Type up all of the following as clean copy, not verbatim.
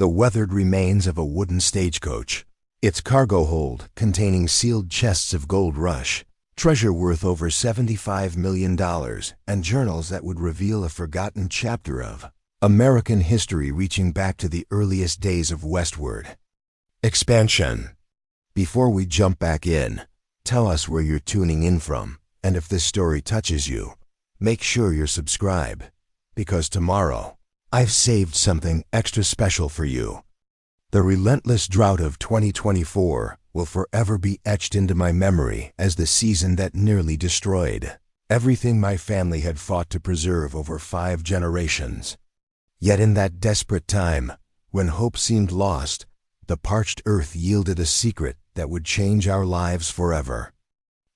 the weathered remains of a wooden stagecoach, its cargo hold containing sealed chests of gold rush, treasure worth over $75 million, and journals that would reveal a forgotten chapter of American history reaching back to the earliest days of Westward. Expansion. Before we jump back in, tell us where you're tuning in from, and if this story touches you, make sure you're subscribed, because tomorrow, I've saved something extra special for you. The relentless drought of 2024 will forever be etched into my memory as the season that nearly destroyed everything my family had fought to preserve over 5 generations. Yet in that desperate time, when hope seemed lost, the parched earth yielded a secret that would change our lives forever.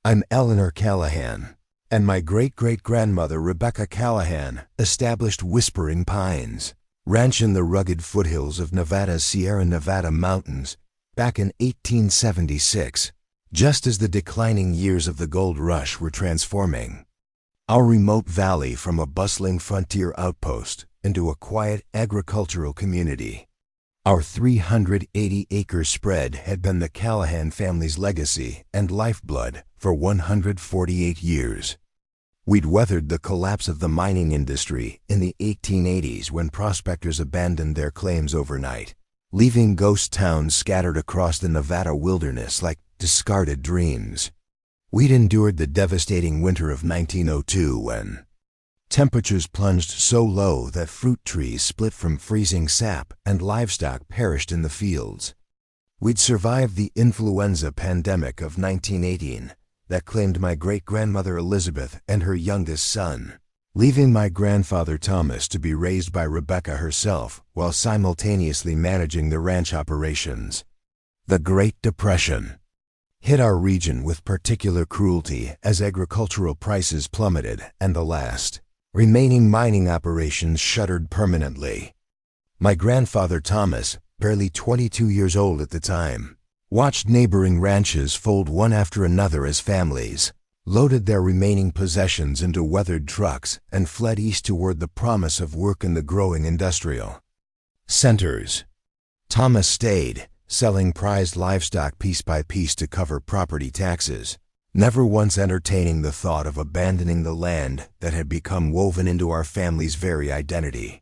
I'm Eleanor Callahan, and my great-great-grandmother Rebecca Callahan established Whispering Pines Ranch in the rugged foothills of Nevada's Sierra Nevada mountains back in 1876, just as the declining years of the gold rush were transforming our remote valley from a bustling frontier outpost into a quiet agricultural community. Our 380-acre spread had been the Callahan family's legacy and lifeblood for 148 years. We'd weathered the collapse of the mining industry in the 1880s when prospectors abandoned their claims overnight, leaving ghost towns scattered across the Nevada wilderness like discarded dreams. We'd endured the devastating winter of 1902 when temperatures plunged so low that fruit trees split from freezing sap and livestock perished in the fields. We'd survived the influenza pandemic of 1918 that claimed my great-grandmother Elizabeth and her youngest son, leaving my grandfather Thomas to be raised by Rebecca herself while simultaneously managing the ranch operations. The Great Depression hit our region with particular cruelty as agricultural prices plummeted and the last remaining mining operations shuttered permanently. My grandfather Thomas, barely 22 years old at the time, watched neighboring ranches fold one after another as families loaded their remaining possessions into weathered trucks and fled east toward the promise of work in the growing industrial centers. Thomas stayed, selling prized livestock piece by piece to cover property taxes, never once entertaining the thought of abandoning the land that had become woven into our family's very identity.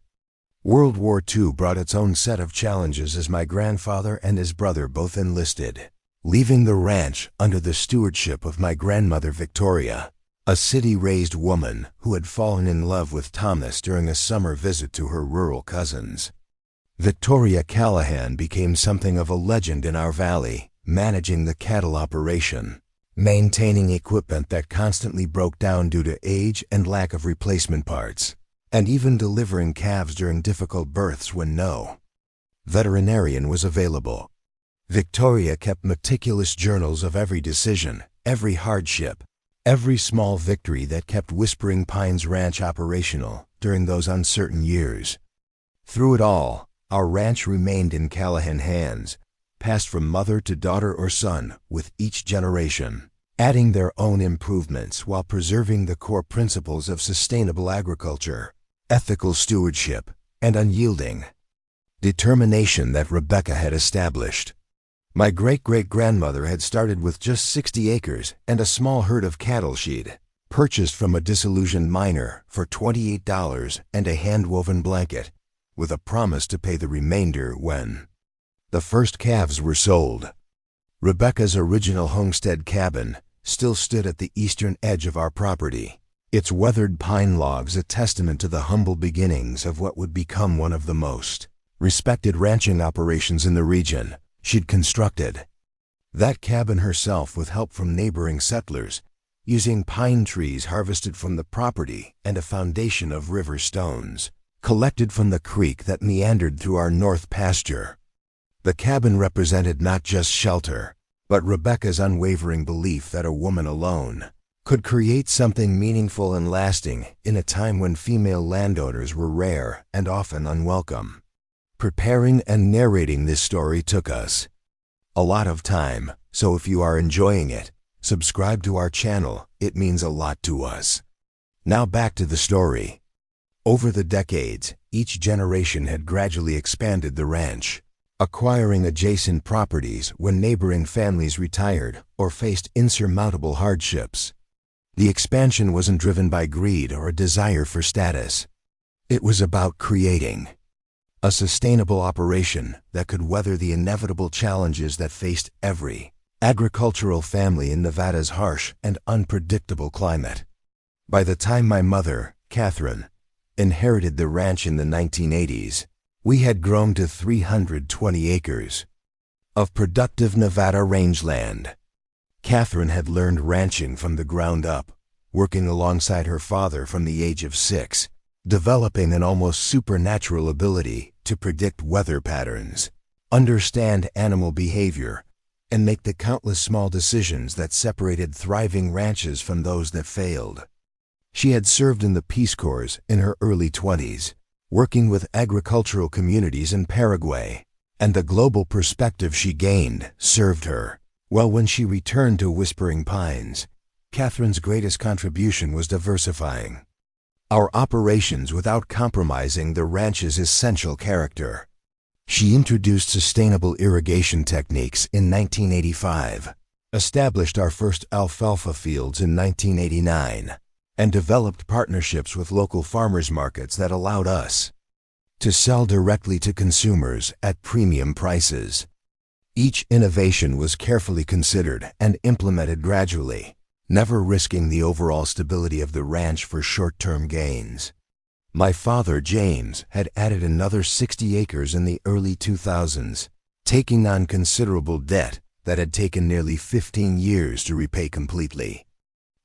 World War II brought its own set of challenges as my grandfather and his brother both enlisted, leaving the ranch under the stewardship of my grandmother Victoria, a city-raised woman who had fallen in love with Thomas during a summer visit to her rural cousins. Victoria Callahan became something of a legend in our valley, managing the cattle operation, maintaining equipment that constantly broke down due to age and lack of replacement parts, and even delivering calves during difficult births when no veterinarian was available. Victoria kept meticulous journals of every decision, every hardship, every small victory that kept Whispering Pines Ranch operational during those uncertain years. Through it all, our ranch remained in Callahan hands, passed from mother to daughter or son with each generation, adding their own improvements while preserving the core principles of sustainable agriculture, ethical stewardship, and unyielding determination that Rebecca had established. My great-great-grandmother had started with just 60 acres and a small herd of cattle she'd purchased from a disillusioned miner for $28 and a hand-woven blanket, with a promise to pay the remainder when the first calves were sold. Rebecca's original homestead cabin still stood at the eastern edge of our property, its weathered pine logs a testament to the humble beginnings of what would become one of the most respected ranching operations in the region she'd constructed. That cabin herself, with help from neighboring settlers, using pine trees harvested from the property and a foundation of river stones, collected from the creek that meandered through our north pasture. The cabin represented not just shelter, but Rebecca's unwavering belief that a woman alone could create something meaningful and lasting in a time when female landowners were rare and often unwelcome. Preparing and narrating this story took us a lot of time, so if you are enjoying it, subscribe to our channel. It means a lot to us. Now back to the story. Over the decades, each generation had gradually expanded the ranch, acquiring adjacent properties when neighboring families retired or faced insurmountable hardships. The expansion wasn't driven by greed or a desire for status. It was about creating a sustainable operation that could weather the inevitable challenges that faced every agricultural family in Nevada's harsh and unpredictable climate. By the time my mother, Catherine, inherited the ranch in the 1980s, we had grown to 320 acres of productive Nevada rangeland. Catherine had learned ranching from the ground up, working alongside her father from the age of 6, developing an almost supernatural ability to predict weather patterns, understand animal behavior, and make the countless small decisions that separated thriving ranches from those that failed. She had served in the Peace Corps in her early 20s, working with agricultural communities in Paraguay, and the global perspective she gained served her well when she returned to Whispering Pines. Catherine's greatest contribution was diversifying our operations without compromising the ranch's essential character. She introduced sustainable irrigation techniques in 1985, established our first alfalfa fields in 1989, and developed partnerships with local farmers markets that allowed us to sell directly to consumers at premium prices. Each innovation was carefully considered and implemented gradually, never risking the overall stability of the ranch for short-term gains. My father, James, had added another 60 acres in the early 2000s, taking on considerable debt that had taken nearly 15 years to repay completely.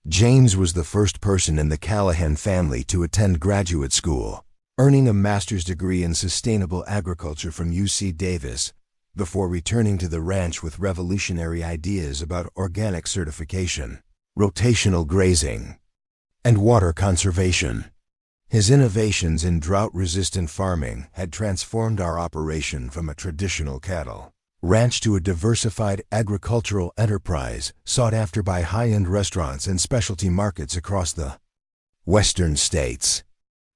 James was the first person in the Callahan family to attend graduate school, earning a master's degree in sustainable agriculture from UC Davis, before returning to the ranch with revolutionary ideas about organic certification, rotational grazing, and water conservation. His innovations in drought-resistant farming had transformed our operation from a traditional cattle ranch to a diversified agricultural enterprise sought after by high-end restaurants and specialty markets across the western states.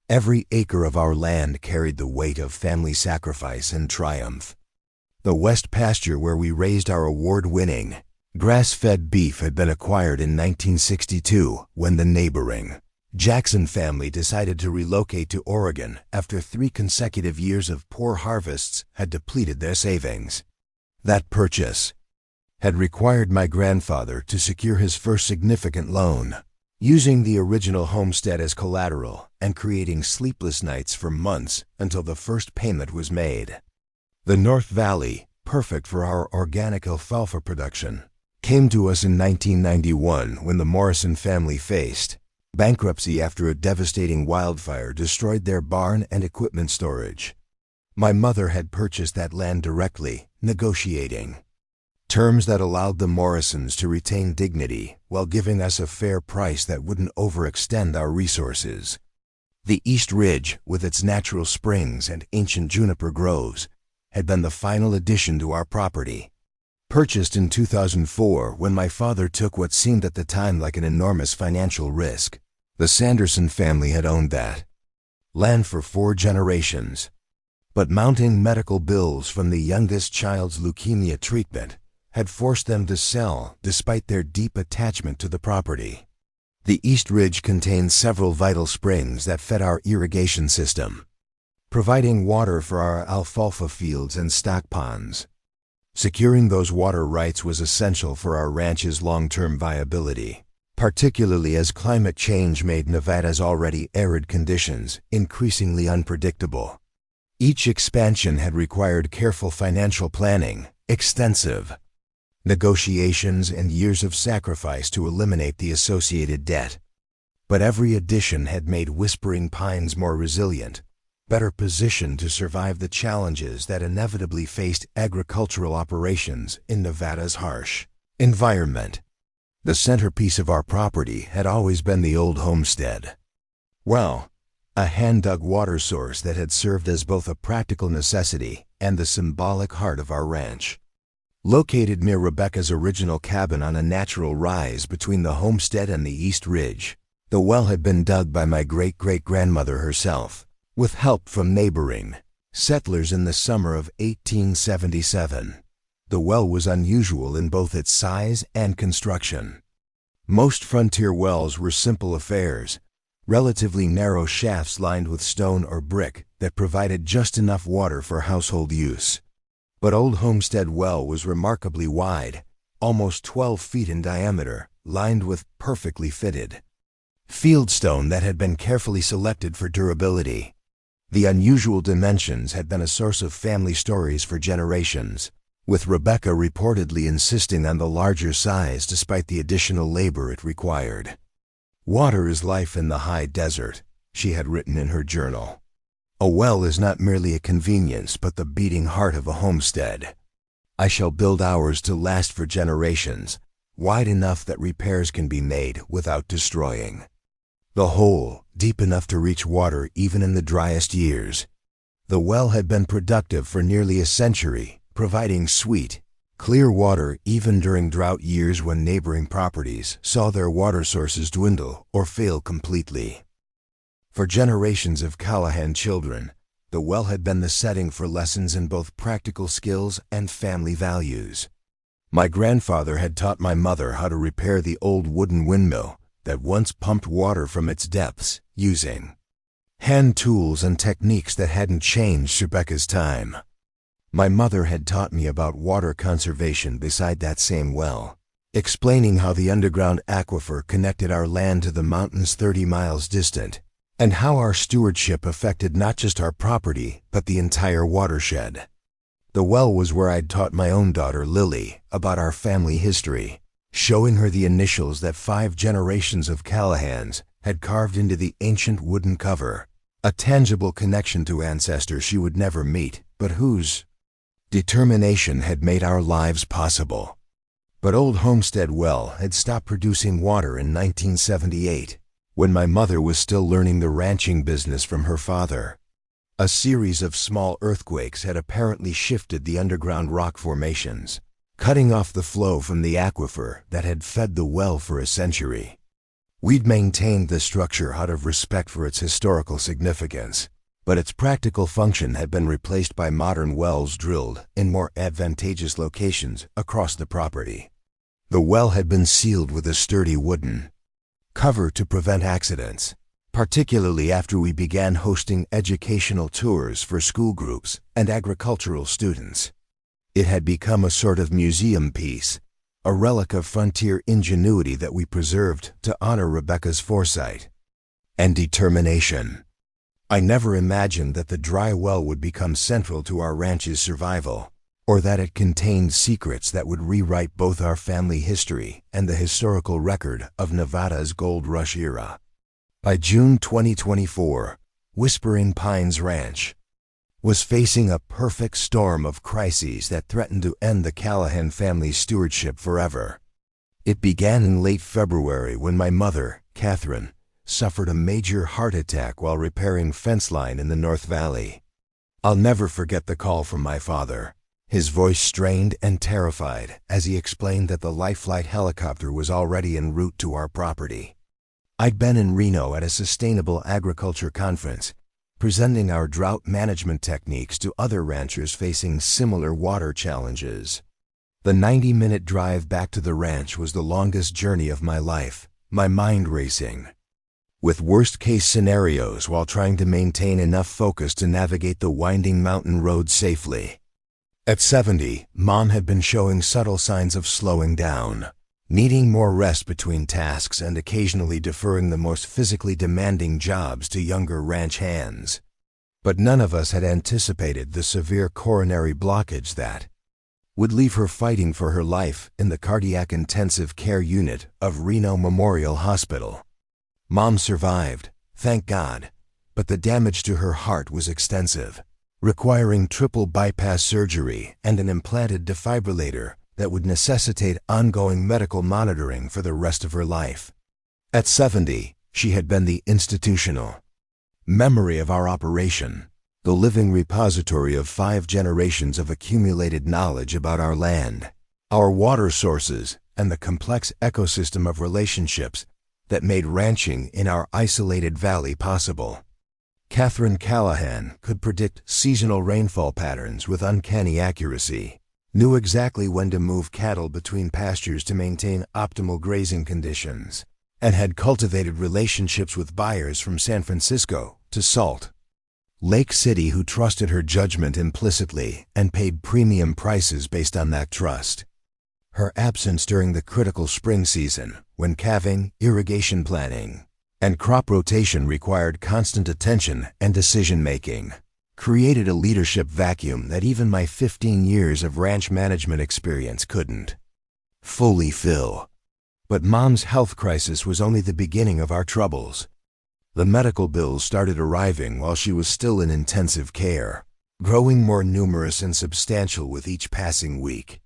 Every acre of our land carried the weight of family sacrifice and triumph. The west pasture where we raised our award-winning grass-fed beef had been acquired in 1962 when the neighboring Jackson family decided to relocate to Oregon after 3 consecutive years of poor harvests had depleted their savings. That purchase had required my grandfather to secure his first significant loan, using the original homestead as collateral and creating sleepless nights for months until the first payment was made. The North Valley, perfect for our organic alfalfa production, came to us in 1991 when the Morrison family faced bankruptcy after a devastating wildfire destroyed their barn and equipment storage. My mother had purchased that land directly, negotiating terms that allowed the Morrisons to retain dignity while giving us a fair price that wouldn't overextend our resources. The East Ridge, with its natural springs and ancient juniper groves, had been the final addition to our property. Purchased in 2004 when my father took what seemed at the time like an enormous financial risk. The Sanderson family had owned that land for 4 generations. But mounting medical bills from the youngest child's leukemia treatment had forced them to sell despite their deep attachment to the property. The East Ridge contained several vital springs that fed our irrigation system, providing water for our alfalfa fields and stock ponds. Securing those water rights was essential for our ranch's long-term viability, particularly as climate change made Nevada's already arid conditions increasingly unpredictable. Each expansion had required careful financial planning, extensive negotiations, and years of sacrifice to eliminate the associated debt. But every addition had made Whispering Pines more resilient, better positioned to survive the challenges that inevitably faced agricultural operations in Nevada's harsh environment. The centerpiece of our property had always been the old homestead. Well, a hand-dug water source that had served as both a practical necessity and the symbolic heart of our ranch. Located near Rebecca's original cabin on a natural rise between the homestead and the East Ridge, The well had been dug by my great-great-grandmother herself, with help from neighboring settlers in the summer of 1877. The well was unusual in both its size and construction. Most frontier wells were simple affairs, relatively narrow shafts lined with stone or brick that provided just enough water for household use. But Old Homestead Well was remarkably wide, almost 12 feet in diameter, lined with perfectly fitted fieldstone that had been carefully selected for durability. The unusual dimensions had been a source of family stories for generations, with Rebecca reportedly insisting on the larger size despite the additional labor it required. "Water is life in the high desert," she had written in her journal. "A well is not merely a convenience but the beating heart of a homestead. I shall build ours to last for generations, wide enough that repairs can be made without destroying. The hole, deep enough to reach water even in the driest years." The well had been productive for nearly a century, providing sweet, clear water even during drought years when neighboring properties saw their water sources dwindle or fail completely. For generations of Callahan children, the well had been the setting for lessons in both practical skills and family values. My grandfather had taught my mother how to repair the old wooden windmill that once pumped water from its depths, using hand tools and techniques that hadn't changed Rebecca's time. My mother had taught me about water conservation beside that same well, explaining how the underground aquifer connected our land to the mountains 30 miles distant, and how our stewardship affected not just our property, but the entire watershed. The well was where I'd taught my own daughter, Lily, about our family history, showing her the initials that 5 generations of Callahans had carved into the ancient wooden cover, a tangible connection to ancestors she would never meet, but whose determination had made our lives possible. But Old Homestead Well had stopped producing water in 1978, when my mother was still learning the ranching business from her father. A series of small earthquakes had apparently shifted the underground rock formations, cutting off the flow from the aquifer that had fed the well for a century. We'd maintained the structure out of respect for its historical significance, but its practical function had been replaced by modern wells drilled in more advantageous locations across the property. The well had been sealed with a sturdy wooden cover to prevent accidents, particularly after we began hosting educational tours for school groups and agricultural students. It had become a sort of museum piece, a relic of frontier ingenuity that we preserved to honor Rebecca's foresight and determination. I never imagined that the dry well would become central to our ranch's survival, or that it contained secrets that would rewrite both our family history and the historical record of Nevada's gold rush era. By June 2024, Whispering Pines Ranch was facing a perfect storm of crises that threatened to end the Callahan family's stewardship forever. It began in late February when my mother, Catherine, suffered a major heart attack while repairing fence line in the North Valley. I'll never forget the call from my father, his voice strained and terrified as he explained that the Life Flight helicopter was already en route to our property. I'd been in Reno at a sustainable agriculture conference, presenting our drought management techniques to other ranchers facing similar water challenges. The 90-minute drive back to the ranch was the longest journey of my life, my mind racing, with worst-case scenarios while trying to maintain enough focus to navigate the winding mountain road safely. At 70, Mom had been showing subtle signs of slowing down, needing more rest between tasks and occasionally deferring the most physically demanding jobs to younger ranch hands. But none of us had anticipated the severe coronary blockage that would leave her fighting for her life in the cardiac intensive care unit of Reno Memorial Hospital. Mom survived, thank God, but the damage to her heart was extensive, requiring triple bypass surgery and an implanted defibrillator that would necessitate ongoing medical monitoring for the rest of her life. At 70, she had been the institutional memory of our operation, the living repository of 5 generations of accumulated knowledge about our land, our water sources, and the complex ecosystem of relationships that made ranching in our isolated valley possible. Catherine Callahan could predict seasonal rainfall patterns with uncanny accuracy, knew exactly when to move cattle between pastures to maintain optimal grazing conditions, and had cultivated relationships with buyers from San Francisco to Salt Lake City who trusted her judgment implicitly and paid premium prices based on that trust. Her absence during the critical spring season, when calving, irrigation planning, and crop rotation required constant attention and decision-making, created a leadership vacuum that even my 15 years of ranch management experience couldn't fully fill. But Mom's health crisis was only the beginning of our troubles. The medical bills started arriving while she was still in intensive care, growing more numerous and substantial with each passing week.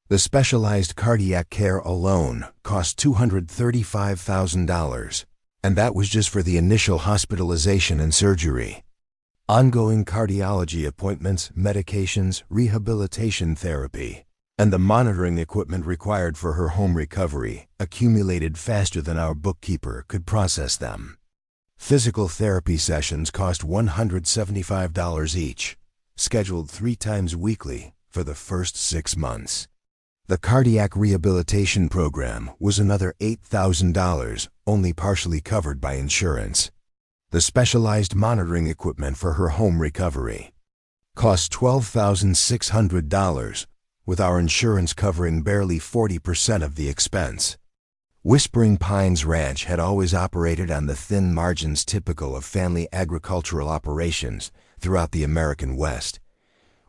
The specialized cardiac care alone cost $235,000, and that was just for the initial hospitalization and surgery. Ongoing cardiology appointments, medications, rehabilitation therapy, and the monitoring equipment required for her home recovery accumulated faster than our bookkeeper could process them. Physical therapy sessions cost $175 each, scheduled 3 times weekly for the first 6 months. The cardiac rehabilitation program was another $8,000, only partially covered by insurance. The specialized monitoring equipment for her home recovery cost $12,600, with our insurance covering barely 40% of the expense. Whispering Pines Ranch had always operated on the thin margins typical of family agricultural operations throughout the American West.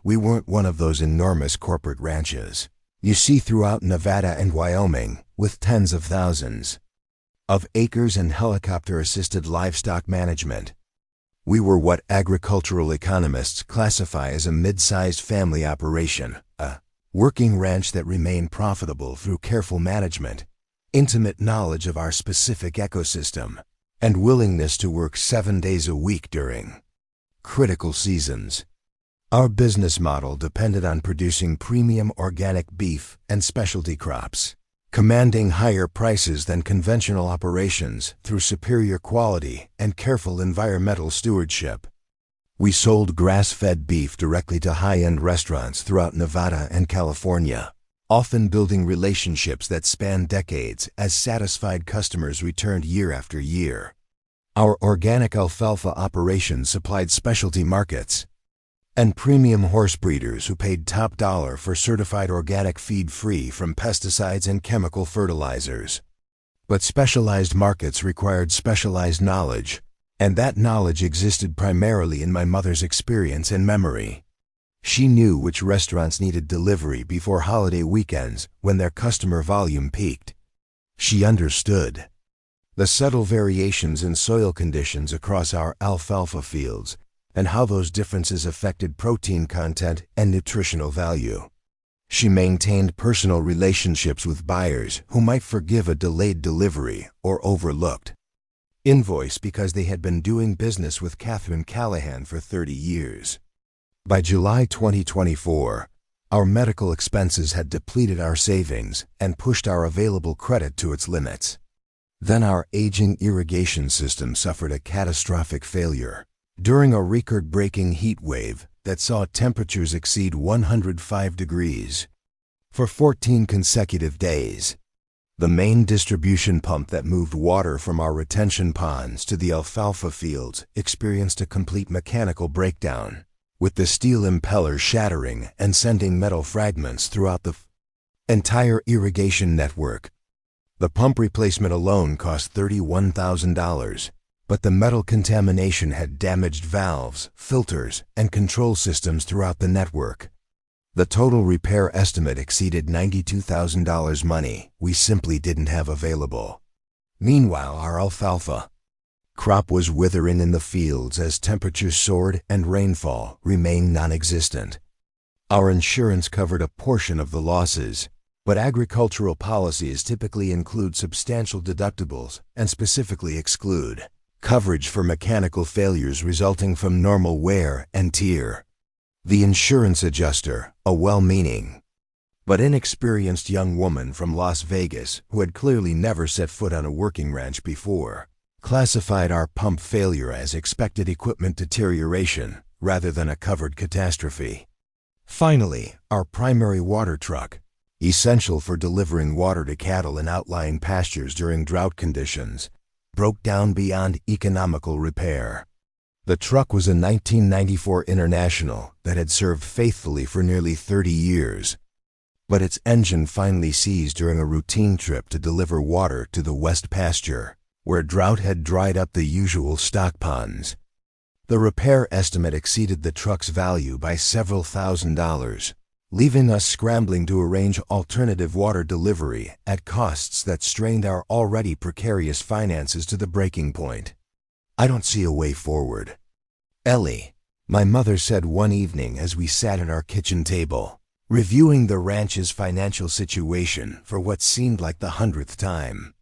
We weren't one of those enormous corporate ranches you see throughout Nevada and Wyoming, with tens of thousands of acres and helicopter-assisted livestock management. We were what agricultural economists classify as a mid-sized family operation, a working ranch that remained profitable through careful management, intimate knowledge of our specific ecosystem, and willingness to work 7 days a week during critical seasons. Our business model depended on producing premium organic beef and specialty crops, commanding higher prices than conventional operations through superior quality and careful environmental stewardship. We sold grass-fed beef directly to high-end restaurants throughout Nevada and California, often building relationships that spanned decades as satisfied customers returned year after year. Our organic alfalfa operation supplied specialty markets and premium horse breeders who paid top dollar for certified organic feed free from pesticides and chemical fertilizers. But specialized markets required specialized knowledge, and that knowledge existed primarily in my mother's experience and memory. She knew which restaurants needed delivery before holiday weekends when their customer volume peaked. She understood the subtle variations in soil conditions across our alfalfa fields and how those differences affected protein content and nutritional value. She maintained personal relationships with buyers who might forgive a delayed delivery or overlooked invoice because they had been doing business with Catherine Callahan for 30 years. By July 2024, our medical expenses had depleted our savings and pushed our available credit to its limits. Then our aging irrigation system suffered a catastrophic failure during a record-breaking heat wave that saw temperatures exceed 105 degrees for 14 consecutive days. The main distribution pump that moved water from our retention ponds to the alfalfa fields experienced a complete mechanical breakdown, with the steel impeller shattering and sending metal fragments throughout the entire irrigation network. The pump replacement alone cost $31,000, but the metal contamination had damaged valves, filters, and control systems throughout the network. The total repair estimate exceeded $92,000 money we simply didn't have available. Meanwhile, our alfalfa crop was withering in the fields as temperatures soared and rainfall remained non-existent. Our insurance covered a portion of the losses, but agricultural policies typically include substantial deductibles and specifically exclude coverage for mechanical failures resulting from normal wear and tear. The insurance adjuster, a well-meaning but inexperienced young woman from Las Vegas who had clearly never set foot on a working ranch before classified our pump failure as expected equipment deterioration rather than a covered catastrophe. Finally, our primary water truck, essential for delivering water to cattle in outlying pastures during drought conditions, broke down beyond economical repair. The truck was a 1994 International that had served faithfully for nearly 30 years, but its engine finally seized during a routine trip to deliver water to the west pasture, where drought had dried up the usual stock ponds. The repair estimate exceeded the truck's value by several $1,000s, leaving us scrambling to arrange alternative water delivery at costs that strained our already precarious finances to the breaking point. "I don't see a way forward, Ellie," my mother said one evening as we sat at our kitchen table, reviewing the ranch's financial situation for what seemed like the 100th time.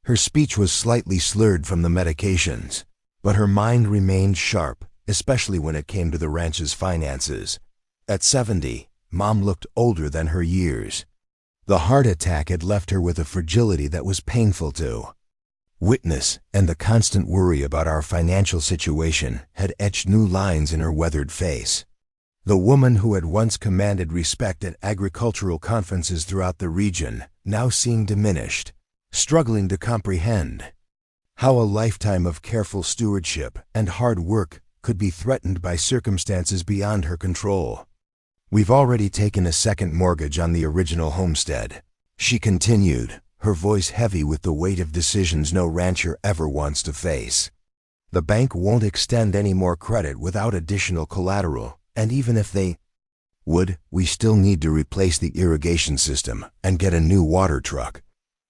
Her speech was slightly slurred from the medications, but her mind remained sharp, especially when it came to the ranch's finances. At 70, Mom looked older than her years. The heart attack had left her with a fragility that was painful to witness, and the constant worry about our financial situation had etched new lines in her weathered face. The woman who had once commanded respect at agricultural conferences throughout the region now seemed diminished, struggling to comprehend how a lifetime of careful stewardship and hard work could be threatened by circumstances beyond her control. "We've already taken a second mortgage on the original homestead," she continued, her voice heavy with the weight of decisions no rancher ever wants to face. "The bank won't extend any more credit without additional collateral, and even if they would, we still need to replace the irrigation system and get a new water truck.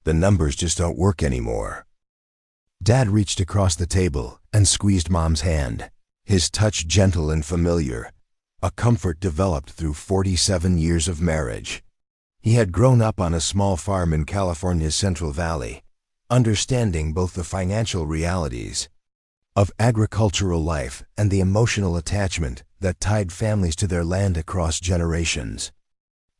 The numbers just don't work anymore." Dad reached across the table and squeezed Mom's hand, his touch gentle and familiar, a comfort developed through 47 years of marriage. He had grown up on a small farm in California's Central Valley, understanding both the financial realities of agricultural life and the emotional attachment that tied families to their land across generations.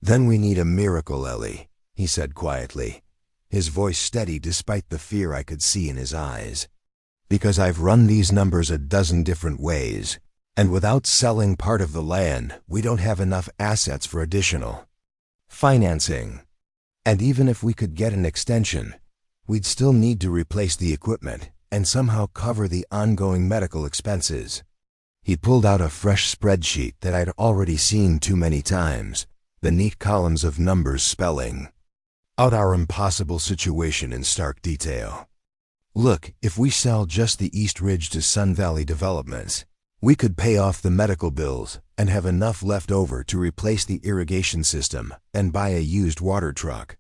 "Then we need a miracle, Ellie," he said quietly, his voice steady despite the fear I could see in his eyes. "Because I've run these numbers a dozen different ways, and without selling part of the land, we don't have enough assets for additional financing. And even if we could get an extension, we'd still need to replace the equipment and somehow cover the ongoing medical expenses." He pulled out a fresh spreadsheet that I'd already seen too many times, the neat columns of numbers spelling out our impossible situation in stark detail. "Look, if we sell just the East Ridge to Sun Valley Developments, we could pay off the medical bills and have enough left over to replace the irrigation system and buy a used water truck.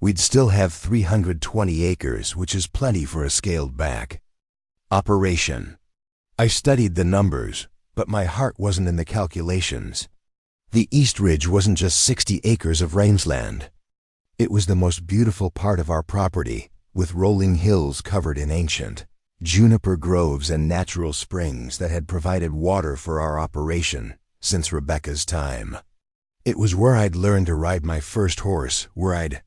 We'd still have 320 acres, which is plenty for a scaled-back operation." I studied the numbers, but my heart wasn't in the calculations. The East Ridge wasn't just 60 acres of rangeland. It was the most beautiful part of our property, with rolling hills covered in ancient juniper groves and natural springs that had provided water for our operation since Rebecca's time. It was where I'd learned to ride my first horse, where I'd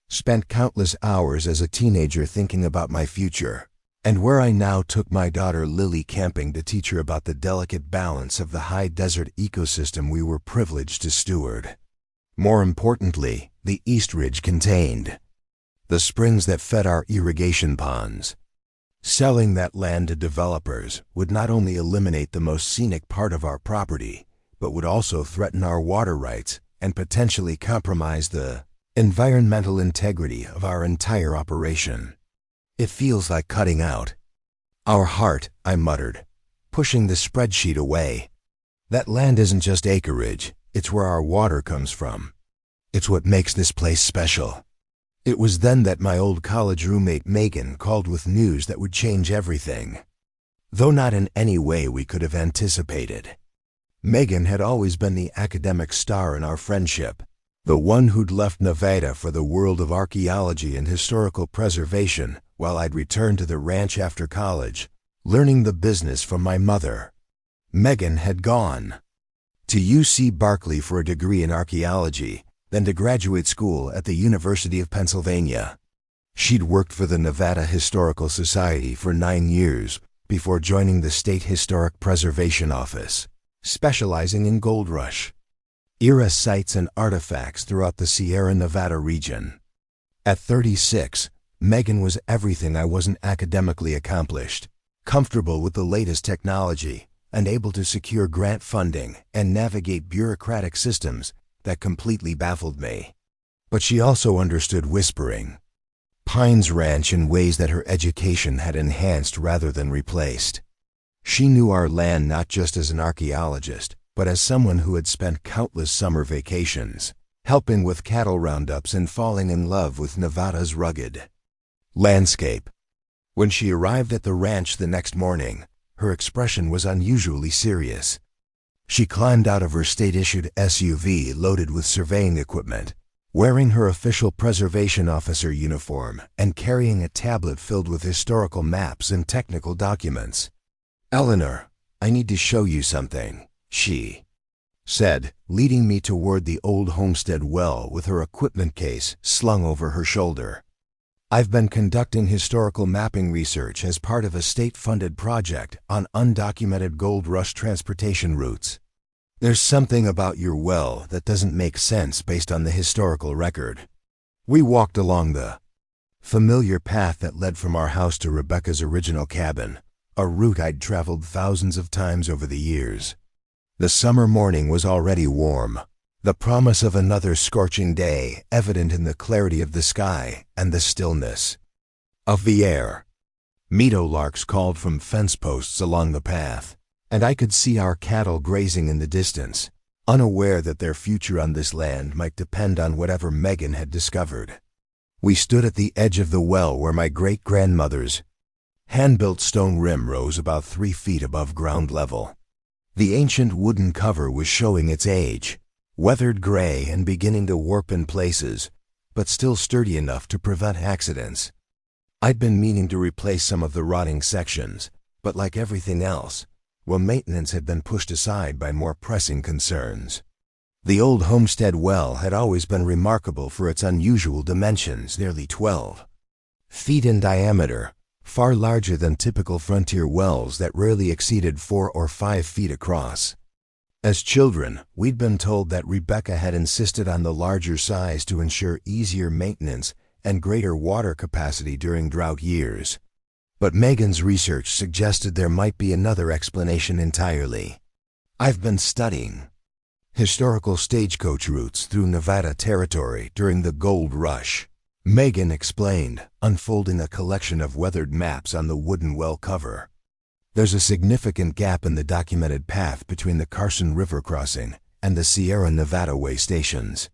spent countless hours as a teenager thinking about my future, and where I now took my daughter Lily camping to teach her about the delicate balance of the high desert ecosystem we were privileged to steward. More importantly, the East Ridge contained the springs that fed our irrigation ponds. Selling that land to developers would not only eliminate the most scenic part of our property, but would also threaten our water rights and potentially compromise the environmental integrity of our entire operation. "It feels like cutting out our heart," I muttered, pushing the spreadsheet away. "That land isn't just acreage, it's where our water comes from. It's what makes this place special." It was then that my old college roommate Megan called with news that would change everything, though not in any way we could have anticipated. Megan had always been the academic star in our friendship, the one who'd left Nevada for the world of archaeology and historical preservation while I'd returned to the ranch after college, learning the business from my mother. Megan had gone to UC Berkeley for a degree in archaeology, then to graduate school at the University of Pennsylvania. She'd worked for the Nevada Historical Society for 9 years before joining the State Historic Preservation Office, specializing in gold rush era sites and artifacts throughout the Sierra Nevada region. At 36, Megan was everything I wasn't academically accomplished, comfortable with the latest technology, and able to secure grant funding and navigate bureaucratic systems that completely baffled me. But she also understood Whispering Pines Ranch in ways that her education had enhanced rather than replaced. She knew our land not just as an archaeologist, but as someone who had spent countless summer vacations, helping with cattle roundups and falling in love with Nevada's rugged landscape. When she arrived at the ranch the next morning, her expression was unusually serious. She climbed out of her state-issued SUV loaded with surveying equipment, wearing her official preservation officer uniform and carrying a tablet filled with historical maps and technical documents. "Eleanor, I need to show you something," she said, leading me toward the old homestead well with her equipment case slung over her shoulder. "I've been conducting historical mapping research as part of a state-funded project on undocumented gold rush transportation routes. There's something about your well that doesn't make sense based on the historical record." We walked along the familiar path that led from our house to Rebecca's original cabin, a route I'd traveled thousands of times over the years. The summer morning was already warm, the promise of another scorching day evident in the clarity of the sky and the stillness of the air. Meadowlarks called from fence posts along the path, and I could see our cattle grazing in the distance, unaware that their future on this land might depend on whatever Megan had discovered. We stood at the edge of the well where my great-grandmother's hand-built stone rim rose about 3 feet above ground level. The ancient wooden cover was showing its age, weathered gray and beginning to warp in places, but still sturdy enough to prevent accidents. I'd been meaning to replace some of the rotting sections, but like everything else, maintenance had been pushed aside by more pressing concerns. The old homestead well had always been remarkable for its unusual dimensions, nearly 12 feet in diameter, far larger than typical frontier wells that rarely exceeded 4 or 5 feet across. As children, we'd been told that Rebecca had insisted on the larger size to ensure easier maintenance and greater water capacity during drought years. But Megan's research suggested there might be another explanation entirely. "I've been studying historical stagecoach routes through Nevada territory during the gold rush," Megan explained, unfolding a collection of weathered maps on the wooden well cover. "There's a significant gap in the documented path between the Carson River crossing and the Sierra Nevada way stations.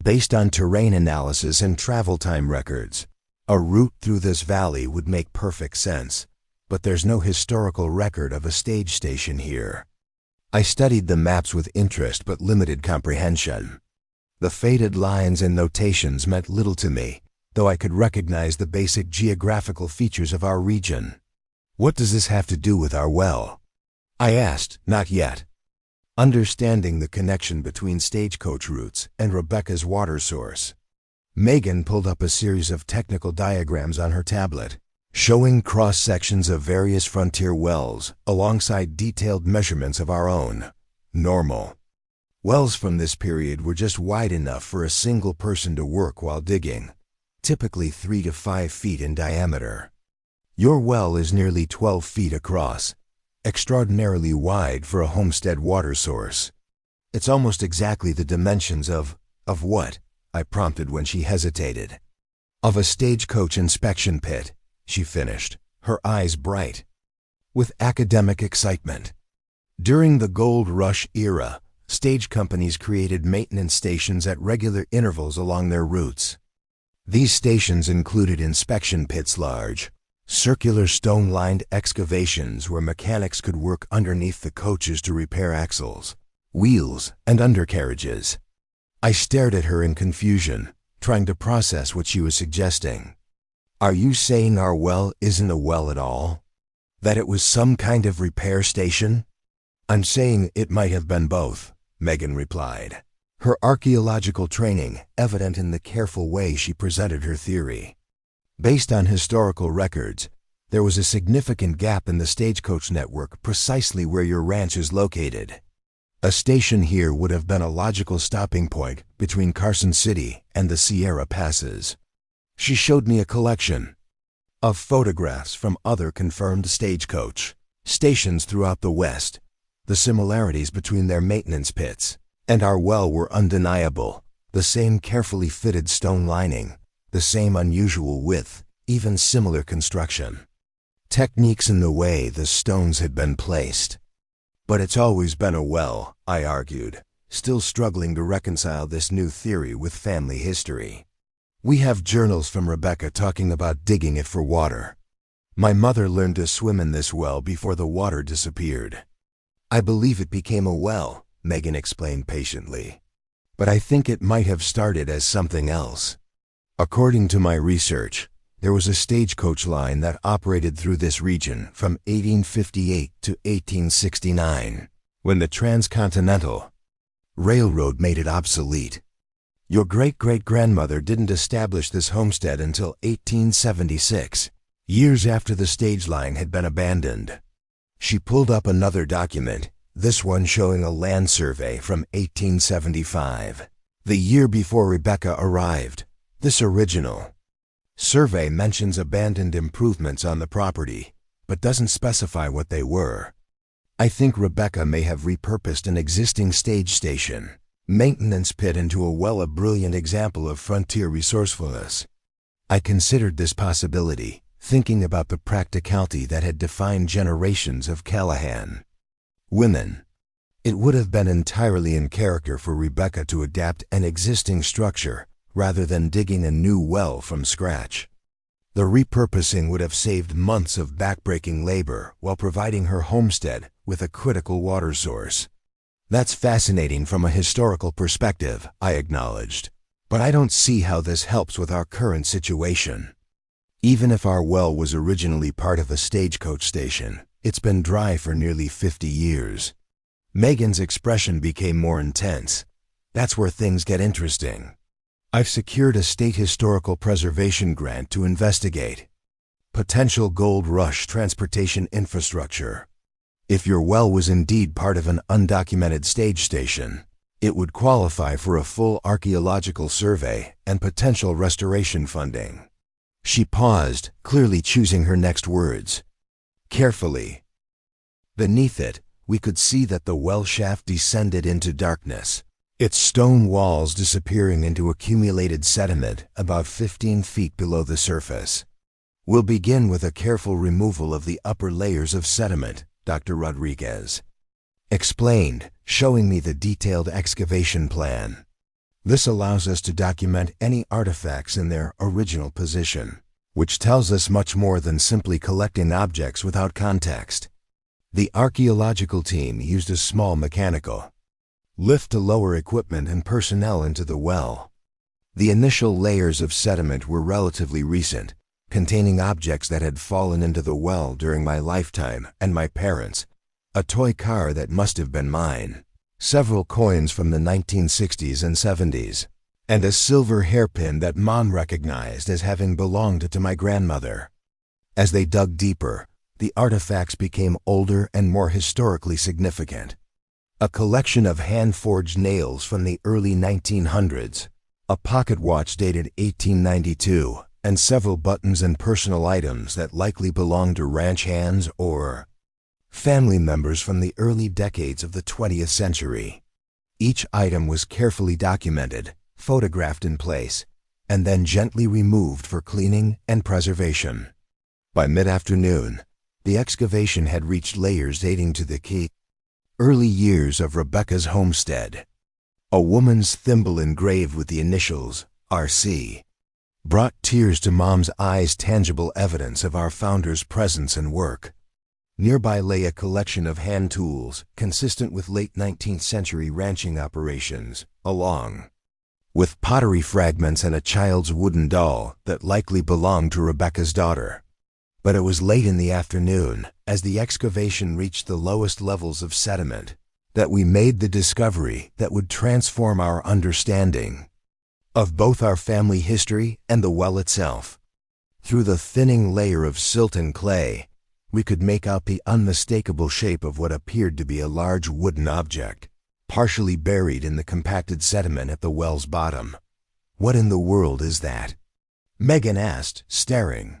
Based on terrain analysis and travel time records, a route through this valley would make perfect sense, but there's no historical record of a stage station here." I studied the maps with interest but limited comprehension. The faded lines and notations meant little to me, though I could recognize the basic geographical features of our region. "What does this have to do with our well?" I asked, not yet understanding the connection between stagecoach routes and Rebecca's water source. Megan pulled up a series of technical diagrams on her tablet, showing cross-sections of various frontier wells alongside detailed measurements of our own normal wells from this period were just wide enough for a single person to work while digging, typically 3 to 5 feet in diameter. "Your well is nearly 12 feet across, extraordinarily wide for a homestead water source. It's almost exactly the dimensions of what?" I prompted when she hesitated. "Of a stagecoach inspection pit," she finished, her eyes bright with academic excitement. During the gold rush era, stage companies created maintenance stations at regular intervals along their routes. These stations included inspection pits, large, circular stone-lined excavations where mechanics could work underneath the coaches to repair axles, wheels, and undercarriages. I stared at her in confusion, trying to process what she was suggesting. "Are you saying our well isn't a well at all? That it was some kind of repair station?" "I'm saying it might have been both," Megan replied. her archaeological training evident in the careful way she presented her theory. Based on historical records, there was a significant gap in the Stagecoach network precisely where your ranch is located. A station here would have been a logical stopping point between Carson City and the Sierra Passes. She showed me a collection of photographs from other confirmed Stagecoach stations throughout the West. The similarities between their maintenance pits and our well were undeniable. The same carefully fitted stone lining, the same unusual width, even similar construction. Techniques in the way the stones had been placed. But it's always been a well, I argued, still struggling to reconcile this new theory with family history. We have journals from Rebecca talking about digging it for water. My mother learned to swim in this well before the water disappeared. I believe it became a well, Megan explained patiently. But I think it might have started as something else. According to my research, there was a stagecoach line that operated through this region from 1858 to 1869, when the Transcontinental Railroad made it obsolete. Your great-great-grandmother didn't establish this homestead until 1876, years after the stage line had been abandoned. She pulled up another document, this one showing a land survey from 1875, the year before Rebecca arrived. This original survey mentions abandoned improvements on the property, but doesn't specify what they were. I think Rebecca may have repurposed an existing stage station maintenance pit into a well, a brilliant example of frontier resourcefulness. I considered this possibility, thinking about the practicality that had defined generations of Callahan women. It would have been entirely in character for Rebecca to adapt an existing structure rather than digging a new well from scratch. The repurposing would have saved months of backbreaking labor while providing her homestead with a critical water source. That's fascinating from a historical perspective, I acknowledged, but I don't see how this helps with our current situation. Even if our well was originally part of a stagecoach station, it's been dry for nearly 50 years. Megan's expression became more intense. That's where things get interesting. I've secured a state historical preservation grant to investigate potential gold rush transportation infrastructure. If your well was indeed part of an undocumented stage station, it would qualify for a full archaeological survey and potential restoration funding. She paused, clearly choosing her next words carefully. Beneath it, we could see that the well shaft descended into darkness, its stone walls disappearing into accumulated sediment about 15 feet below the surface. We'll begin with a careful removal of the upper layers of sediment, Dr. Rodriguez explained, showing me the detailed excavation plan. This allows us to document any artifacts in their original position, which tells us much more than simply collecting objects without context. The archaeological team used a small mechanical lift to lower equipment and personnel into the well. The initial layers of sediment were relatively recent, containing objects that had fallen into the well during my lifetime and my parents', a toy car that must have been mine, several coins from the 1960s and 70s, and a silver hairpin that Mom recognized as having belonged to my grandmother. As they dug deeper, the artifacts became older and more historically significant. A collection of hand-forged nails from the early 1900s, a pocket watch dated 1892, and several buttons and personal items that likely belonged to ranch hands or family members from the early decades of the 20th century. Each item was carefully documented, photographed in place, and then gently removed for cleaning and preservation. By mid-afternoon, the excavation had reached layers dating to the early years of Rebecca's homestead. A woman's thimble engraved with the initials R.C. brought tears to Mom's eyes, tangible evidence of our founder's presence and work. Nearby lay a collection of hand tools consistent with late 19th century ranching operations, along with pottery fragments and a child's wooden doll that likely belonged to Rebecca's daughter. But it was late in the afternoon, as the excavation reached the lowest levels of sediment, that we made the discovery that would transform our understanding of both our family history and the well itself. Through the thinning layer of silt and clay, we could make out the unmistakable shape of what appeared to be a large wooden object, partially buried in the compacted sediment at the well's bottom. "What in the world is that?" Megan asked, staring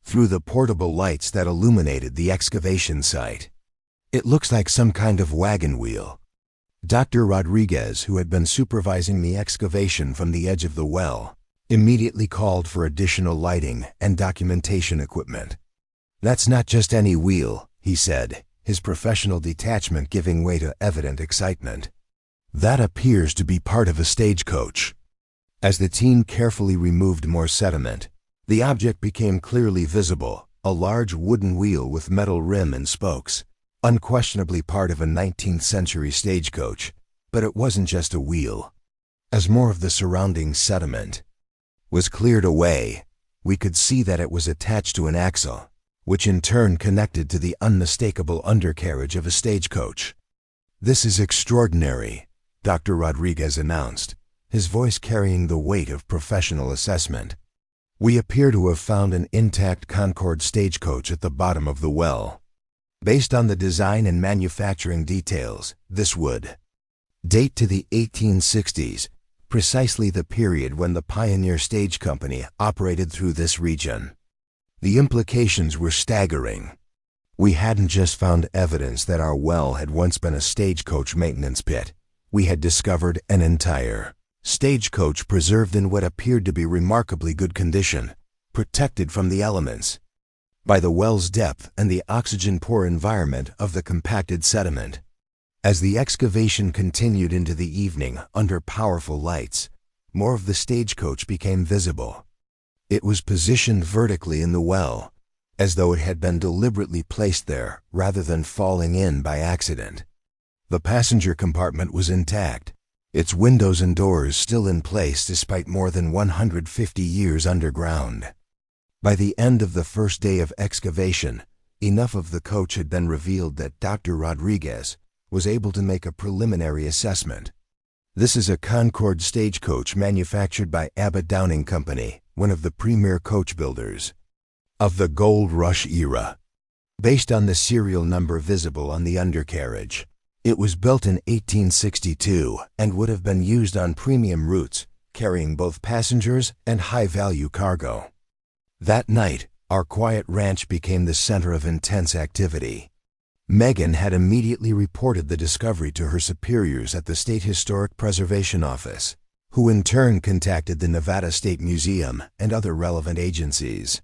through the portable lights that illuminated the excavation site. "It looks like some kind of wagon wheel." Dr. Rodriguez, who had been supervising the excavation from the edge of the well, immediately called for additional lighting and documentation equipment. "That's not just any wheel," he said, his professional detachment giving way to evident excitement. "That appears to be part of a stagecoach." As the team carefully removed more sediment, the object became clearly visible, a large wooden wheel with metal rim and spokes, unquestionably part of a 19th century stagecoach. But it wasn't just a wheel. As more of the surrounding sediment was cleared away, we could see that it was attached to an axle, which in turn connected to the unmistakable undercarriage of a stagecoach. "This is extraordinary," Dr. Rodriguez announced, his voice carrying the weight of professional assessment. "We appear to have found an intact Concorde stagecoach at the bottom of the well. Based on the design and manufacturing details, this would date to the 1860s, precisely the period when the Pioneer Stage Company operated through this region." The implications were staggering. We hadn't just found evidence that our well had once been a stagecoach maintenance pit. We had discovered an entire stagecoach preserved in what appeared to be remarkably good condition, protected from the elements by the well's depth and the oxygen-poor environment of the compacted sediment. As the excavation continued into the evening under powerful lights, more of the stagecoach became visible. It was positioned vertically in the well, as though it had been deliberately placed there rather than falling in by accident. The passenger compartment was intact, its windows and doors still in place despite more than 150 years underground. By the end of the first day of excavation, enough of the coach had been revealed that Dr. Rodriguez was able to make a preliminary assessment. "This is a Concorde stagecoach manufactured by Abbott Downing Company, one of the premier coach builders of the Gold Rush era. Based on the serial number visible on the undercarriage, it was built in 1862 and would have been used on premium routes, carrying both passengers and high-value cargo." That night, our quiet ranch became the center of intense activity. Megan had immediately reported the discovery to her superiors at the State Historic Preservation Office, who in turn contacted the Nevada State Museum and other relevant agencies.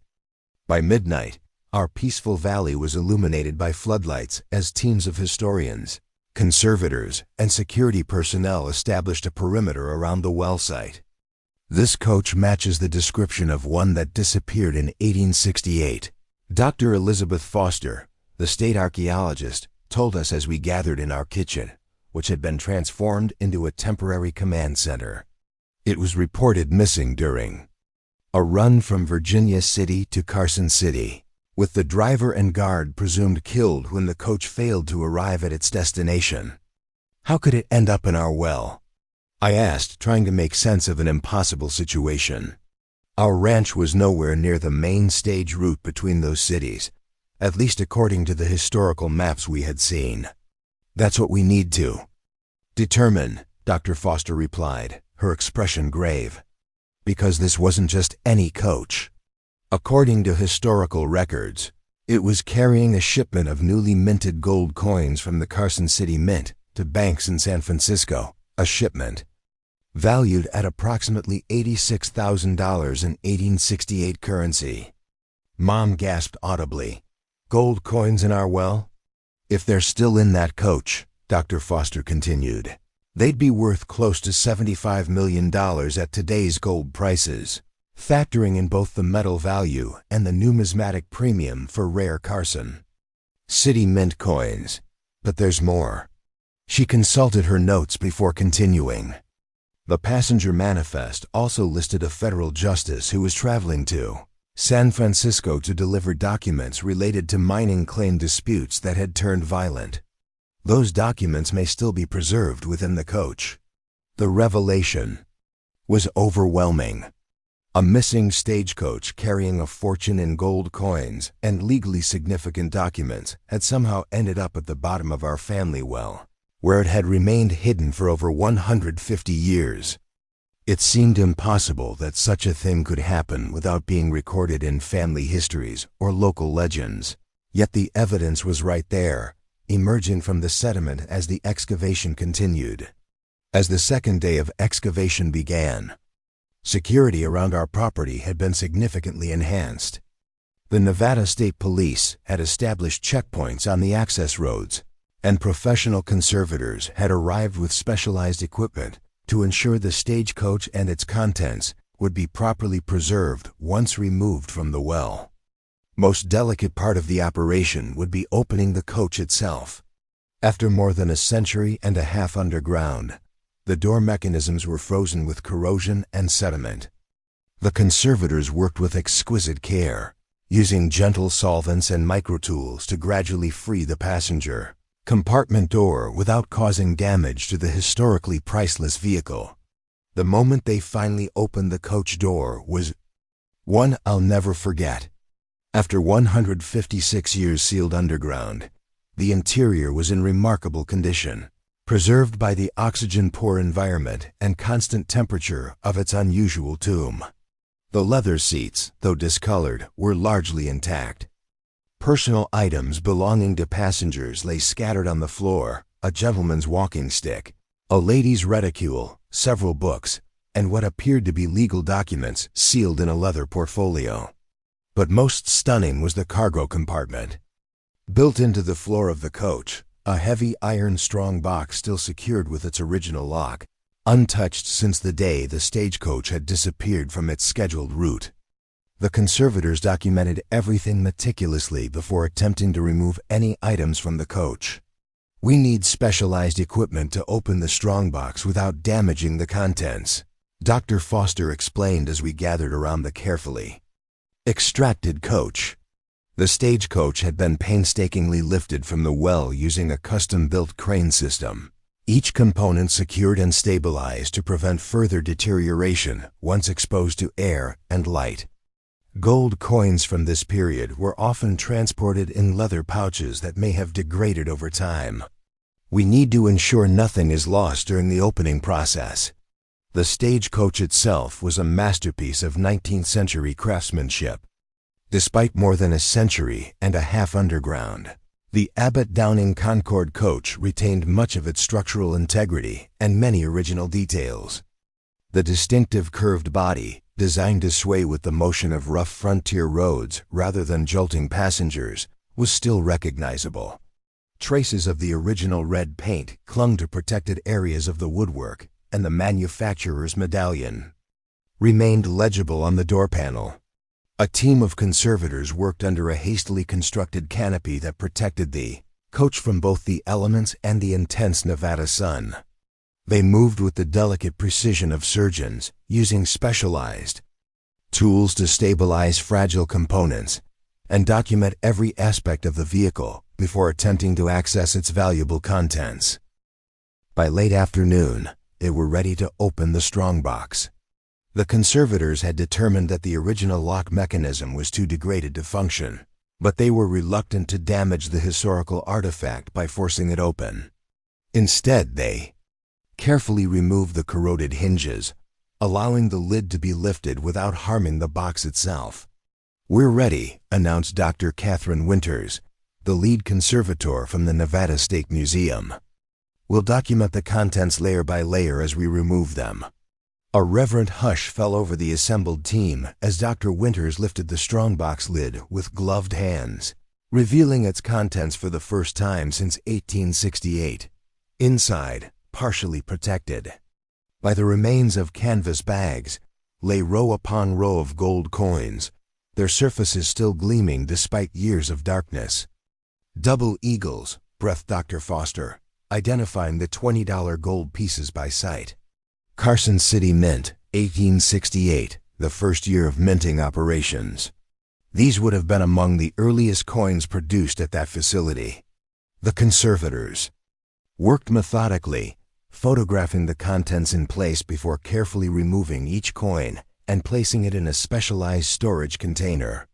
By midnight, our peaceful valley was illuminated by floodlights as teams of historians, conservators, and security personnel established a perimeter around the well site. "This coach matches the description of one that disappeared in 1868. Dr. Elizabeth Foster, the state archaeologist, told us as we gathered in our kitchen, which had been transformed into a temporary command center. It was reported missing during a run from Virginia City to Carson City, with the driver and guard presumed killed when the coach failed to arrive at its destination. How could it end up in our well?" I asked, trying to make sense of an impossible situation. Our ranch was nowhere near the main stage route between those cities, at least according to the historical maps we had seen. "That's what we need to determine," Dr. Foster replied, her expression grave. "Because this wasn't just any coach. According to historical records, it was carrying a shipment of newly minted gold coins from the Carson City Mint to banks in San Francisco, a shipment valued at approximately $86,000 in 1868 currency." Mom gasped audibly. "Gold coins in our well? If they're still in that coach," Dr. Foster continued, "they'd be worth close to $75 million at today's gold prices, factoring in both the metal value and the numismatic premium for rare Carson City Mint coins. But there's more." She consulted her notes before continuing. The passenger manifest also listed a federal justice who was traveling to San Francisco to deliver documents related to mining claim disputes that had turned violent. Those documents may still be preserved within the coach. The revelation was overwhelming. A missing stagecoach carrying a fortune in gold coins and legally significant documents had somehow ended up at the bottom of our family well, where it had remained hidden for over 150 years. It seemed impossible that such a thing could happen without being recorded in family histories or local legends. Yet the evidence was right there, emerging from the sediment as the excavation continued. As the second day of excavation began, security around our property had been significantly enhanced. The Nevada State Police had established checkpoints on the access roads, and professional conservators had arrived with specialized equipment to ensure the stagecoach and its contents would be properly preserved once removed from the well. Most delicate part of the operation would be opening the coach itself. After more than a century and a half underground, the door mechanisms were frozen with corrosion and sediment. The conservators worked with exquisite care, using gentle solvents and microtools to gradually free the passenger compartment door without causing damage to the historically priceless vehicle. The moment they finally opened the coach door was one I'll never forget. After 156 years sealed underground, the interior was in remarkable condition, preserved by the oxygen-poor environment and constant temperature of its unusual tomb. The leather seats, though discolored, were largely intact. Personal items belonging to passengers lay scattered on the floor: a gentleman's walking stick, a lady's reticule, several books, and what appeared to be legal documents sealed in a leather portfolio. But most stunning was the cargo compartment. Built into the floor of the coach, a heavy iron strong box still secured with its original lock, untouched since the day the stagecoach had disappeared from its scheduled route. The conservators documented everything meticulously before attempting to remove any items from the coach. We need specialized equipment to open the strongbox without damaging the contents, Dr. Foster explained as we gathered around the carefully extracted coach. The stagecoach had been painstakingly lifted from the well using a custom-built crane system, each component secured and stabilized to prevent further deterioration once exposed to air and light. Gold coins from this period were often transported in leather pouches that may have degraded over time. We need to ensure nothing is lost during the opening process. The stagecoach itself was a masterpiece of 19th century craftsmanship. Despite more than a century and a half underground, the Abbott Downing Concorde coach retained much of its structural integrity and many original details. The distinctive curved body, designed to sway with the motion of rough frontier roads rather than jolting passengers, was still recognizable. Traces of the original red paint clung to protected areas of the woodwork, and the manufacturer's medallion remained legible on the door panel. A team of conservators worked under a hastily constructed canopy that protected the coach from both the elements and the intense Nevada sun. They moved with the delicate precision of surgeons, using specialized tools to stabilize fragile components and document every aspect of the vehicle before attempting to access its valuable contents. By late afternoon, they were ready to open the strongbox. The conservators had determined that the original lock mechanism was too degraded to function, but they were reluctant to damage the historical artifact by forcing it open. Instead, they carefully removed the corroded hinges, allowing the lid to be lifted without harming the box itself. "We're ready," announced Dr. Catherine Winters, the lead conservator from the Nevada State Museum. "We'll document the contents layer by layer as we remove them." A reverent hush fell over the assembled team as Dr. Winters lifted the strongbox lid with gloved hands, revealing its contents for the first time since 1868. Inside, partially protected by the remains of canvas bags, lay row upon row of gold coins, their surfaces still gleaming despite years of darkness. "Double eagles," breathed Dr. Foster, identifying the $20 gold pieces by sight. "Carson City Mint, 1868, the first year of minting operations." These would have been among the earliest coins produced at that facility. The conservators worked methodically, photographing the contents in place before carefully removing each coin and placing it in a specialized storage container.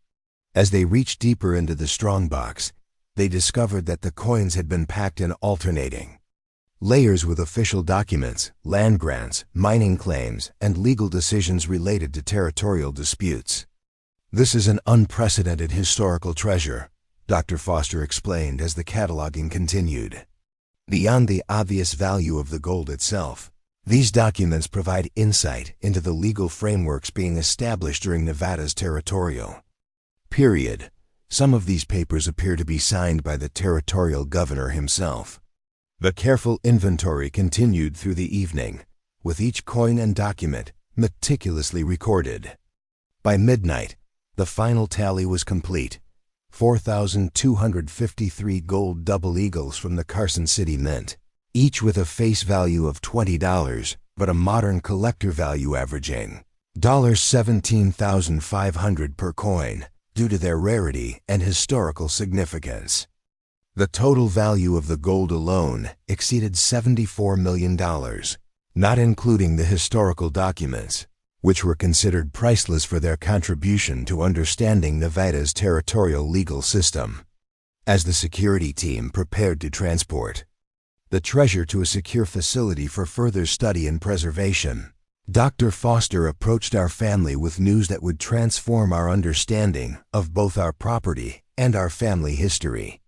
As they reached deeper into the strongbox, they discovered that the coins had been packed in alternating layers with official documents, land grants, mining claims, and legal decisions related to territorial disputes. "This is an unprecedented historical treasure," Dr. Foster explained as the cataloging continued. Beyond the obvious value of the gold itself, these documents provide insight into the legal frameworks being established during Nevada's territorial period. Some of these papers appear to be signed by the territorial governor himself. The careful inventory continued through the evening, with each coin and document meticulously recorded. By midnight, the final tally was complete: 4,253 gold double eagles from the Carson City Mint, each with a face value of $20, but a modern collector value averaging $17,500 per coin due to their rarity and historical significance. The total value of the gold alone exceeded $74 million, not including the historical documents, which were considered priceless for their contribution to understanding Nevada's territorial legal system. As the security team prepared to transport the treasure to a secure facility for further study and preservation, Dr. Foster approached our family with news that would transform our understanding of both our property and our family history.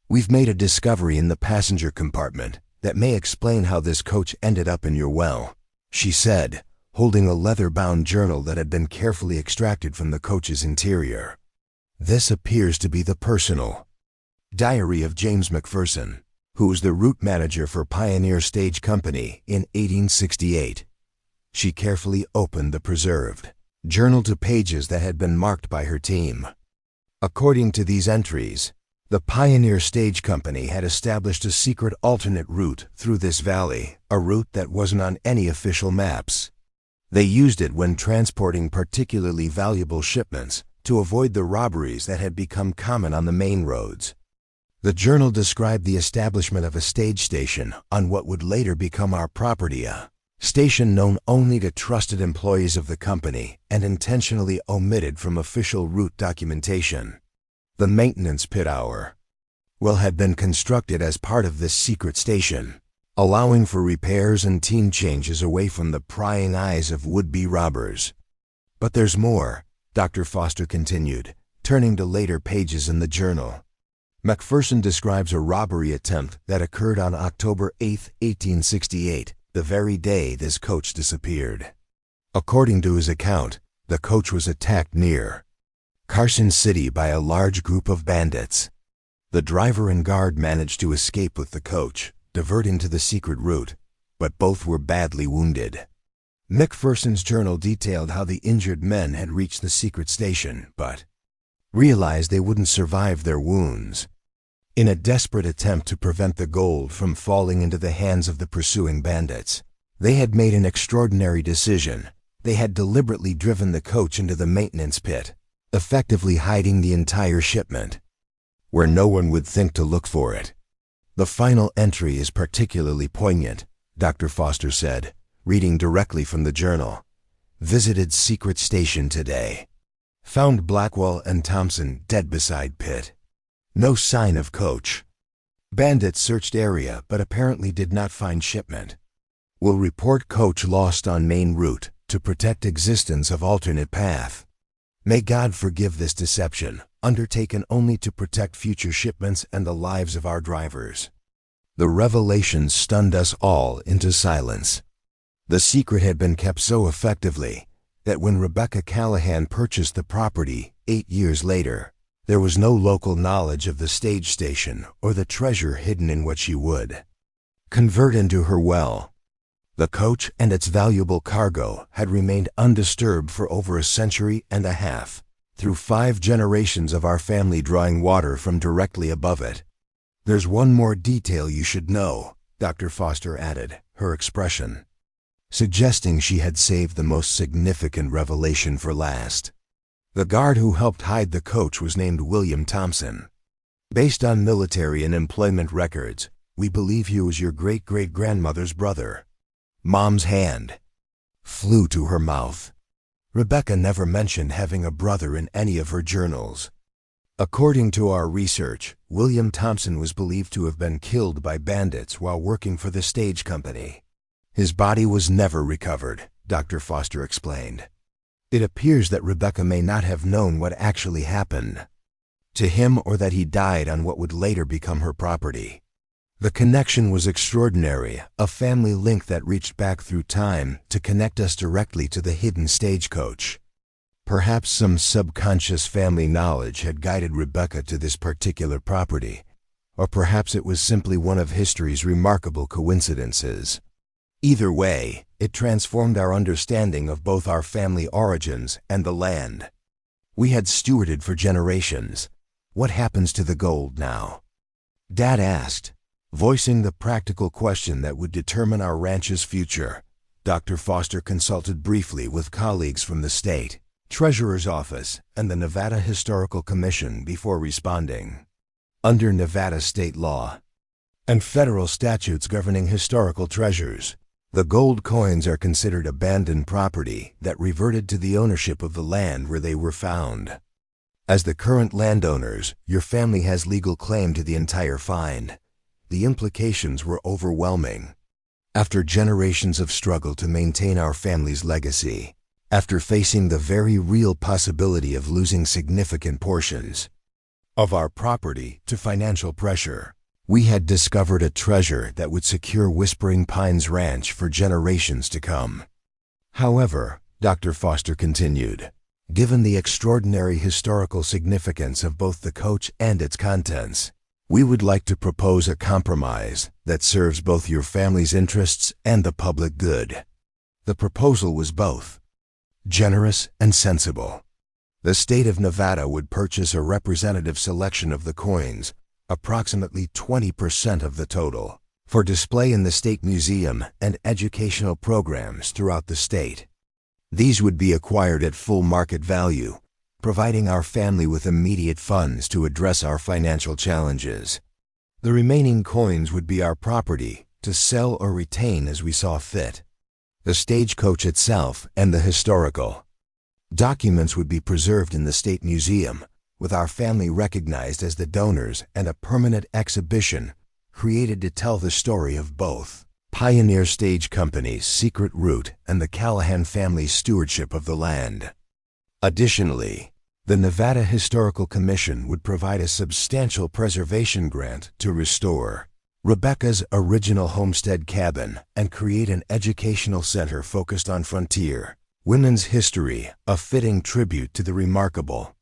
"We've made a discovery in the passenger compartment that may explain how this coach ended up in your well," she said, holding a leather-bound journal that had been carefully extracted from the coach's interior. "This appears to be the personal diary of James McPherson, who was the route manager for Pioneer Stage Company in 1868. She carefully opened the preserved journal to pages that had been marked by her team. According to these entries, the Pioneer Stage Company had established a secret alternate route through this valley, a route that wasn't on any official maps. They used it when transporting particularly valuable shipments to avoid the robberies that had become common on the main roads. The journal described the establishment of a stage station on what would later become our property, a station known only to trusted employees of the company and intentionally omitted from official route documentation. The maintenance pit had been constructed as part of this secret station, allowing for repairs and team changes away from the prying eyes of would-be robbers. "But there's more," Dr. Foster continued, turning to later pages in the journal. McPherson describes a robbery attempt that occurred on October 8, 1868, the very day this coach disappeared. According to his account, the coach was attacked near Carson City by a large group of bandits. The driver and guard managed to escape with the coach, diverting to the secret route, but both were badly wounded. McPherson's journal detailed how the injured men had reached the secret station, but realized they wouldn't survive their wounds. In a desperate attempt to prevent the gold from falling into the hands of the pursuing bandits, they had made an extraordinary decision. They had deliberately driven the coach into the maintenance pit, effectively hiding the entire shipment, where no one would think to look for it. "The final entry is particularly poignant," Dr. Foster said, reading directly from the journal. "Visited secret station today. Found Blackwell and Thompson dead beside pit. No sign of coach. Bandits searched area but apparently did not find shipment. Will report coach lost on main route to protect existence of alternate path. May God forgive this deception, undertaken only to protect future shipments and the lives of our drivers." The revelation stunned us all into silence. The secret had been kept so effectively that when Rebecca Callahan purchased the property 8 years later, there was no local knowledge of the stage station or the treasure hidden in what she would convert into her well. The coach and its valuable cargo had remained undisturbed for over a century and a half, through 5 generations of our family drawing water from directly above it. "There's one more detail you should know," Dr. Foster added, her expression suggesting she had saved the most significant revelation for last. "The guard who helped hide the coach was named William Thompson. Based on military and employment records, We believe he was your great-great-grandmother's brother." Mom's hand flew to her mouth. Rebecca never mentioned having a brother in any of her journals. According to our research, William Thompson was believed to have been killed by bandits while working for the stage company. His body was never recovered, Dr. Foster explained. It appears that Rebecca may not have known what actually happened to him, or that he died on what would later become her property. The connection was extraordinary, a family link that reached back through time to connect us directly to the hidden Stagecoach. Perhaps some subconscious family knowledge had guided Rebecca to this particular property, or perhaps it was simply one of history's remarkable coincidences. Either way, it transformed our understanding of both our family origins and the land we had stewarded for generations. What happens to the gold now? Dad asked, voicing the practical question that would determine our ranch's future. Dr. Foster consulted briefly with colleagues from the state Treasurer's Office and the Nevada Historical Commission before responding. Under Nevada state law and federal statutes governing historical treasures, the gold coins are considered abandoned property that reverted to the ownership of the land where they were found. As the current landowners, your family has legal claim to the entire find. The implications were overwhelming. After generations of struggle to maintain our family's legacy, after facing the very real possibility of losing significant portions of our property to financial pressure, we had discovered a treasure that would secure Whispering Pines Ranch for generations to come. However, Dr. Foster continued, given the extraordinary historical significance of both the coach and its contents, we would like to propose a compromise that serves both your family's interests and the public good. The proposal was both generous and sensible. The state of Nevada would purchase a representative selection of the coins, approximately 20% of the total, for display in the State Museum and educational programs throughout the state. These would be acquired at full market value, providing our family with immediate funds to address our financial challenges. The remaining coins would be our property to sell or retain as we saw fit. The Stagecoach itself and the historical documents would be preserved in the State Museum, with our family recognized as the donors, and a permanent exhibition created to tell the story of both Pioneer Stage Company's secret route and the Callahan family's stewardship of the land. Additionally, the Nevada Historical Commission would provide a substantial preservation grant to restore Rebecca's original homestead cabin and create an educational center focused on frontier women's history, a fitting tribute to the remarkable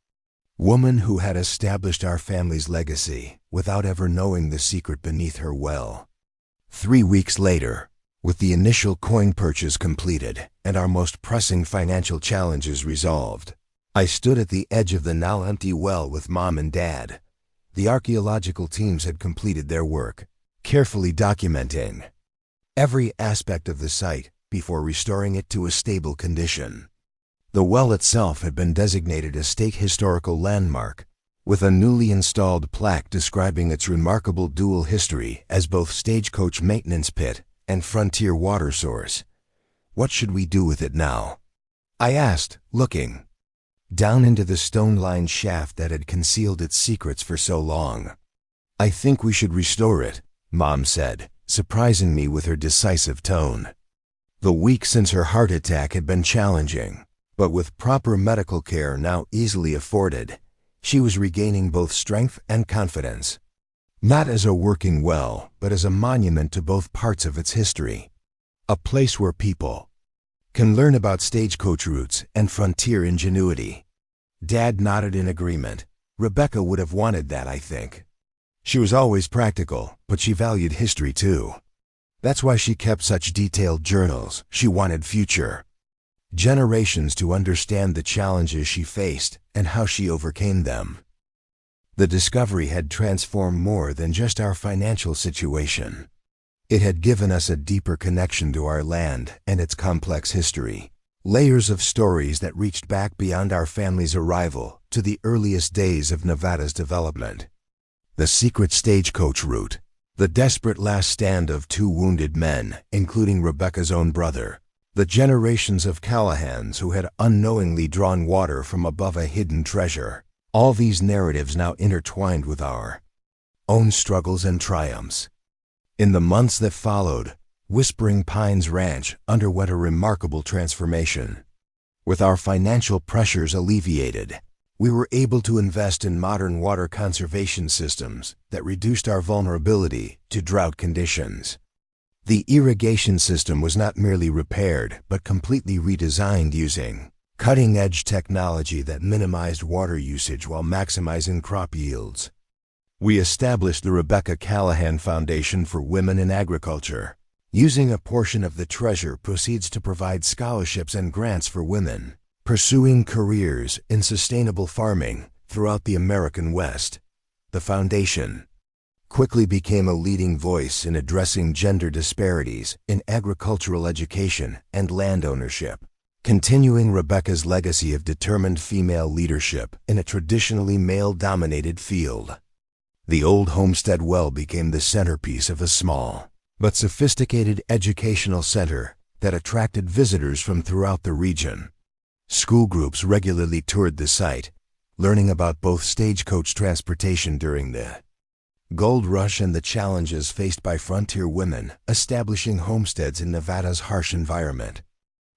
woman who had established our family's legacy without ever knowing the secret beneath her well. 3 weeks later, with the initial coin purchase completed and our most pressing financial challenges resolved, I stood at the edge of the now empty well with Mom and Dad. The archaeological teams had completed their work, carefully documenting every aspect of the site before restoring it to a stable condition. The well itself had been designated a state historical landmark, with a newly installed plaque describing its remarkable dual history as both stagecoach maintenance pit and frontier water source. What should we do with it now? I asked, looking down into the stone-lined shaft that had concealed its secrets for so long. I think we should restore it, Mom said, surprising me with her decisive tone. The week since her heart attack had been challenging, but with proper medical care now easily afforded, she was regaining both strength and confidence. Not as a working well, but as a monument to both parts of its history. A place where people can learn about stagecoach routes and frontier ingenuity. Dad nodded in agreement. Rebecca would have wanted that, I think. She was always practical, but she valued history too. That's why she kept such detailed journals. She wanted future generations to understand the challenges she faced and how she overcame them. The discovery had transformed more than just our financial situation. It had given us a deeper connection to our land and its complex history. Layers of stories that reached back beyond our family's arrival to the earliest days of Nevada's development. The secret stagecoach route, The desperate last stand of two wounded men, including Rebecca's own brother. The generations of Callahans who had unknowingly drawn water from above a hidden treasure. All these narratives now intertwined with our own struggles and triumphs. In the months that followed, Whispering Pines Ranch underwent a remarkable transformation. With our financial pressures alleviated, we were able to invest in modern water conservation systems that reduced our vulnerability to drought conditions. The irrigation system was not merely repaired, but completely redesigned using cutting-edge technology that minimized water usage while maximizing crop yields. We established the Rebecca Callahan Foundation for Women in Agriculture, using a portion of the treasure proceeds to provide scholarships and grants for women pursuing careers in sustainable farming throughout the American West. The foundation quickly became a leading voice in addressing gender disparities in agricultural education and land ownership, continuing Rebecca's legacy of determined female leadership in a traditionally male-dominated field. The old homestead well became the centerpiece of a small but sophisticated educational center that attracted visitors from throughout the region. School groups regularly toured the site, learning about both stagecoach transportation during the gold rush and the challenges faced by frontier women establishing homesteads in Nevada's harsh environment.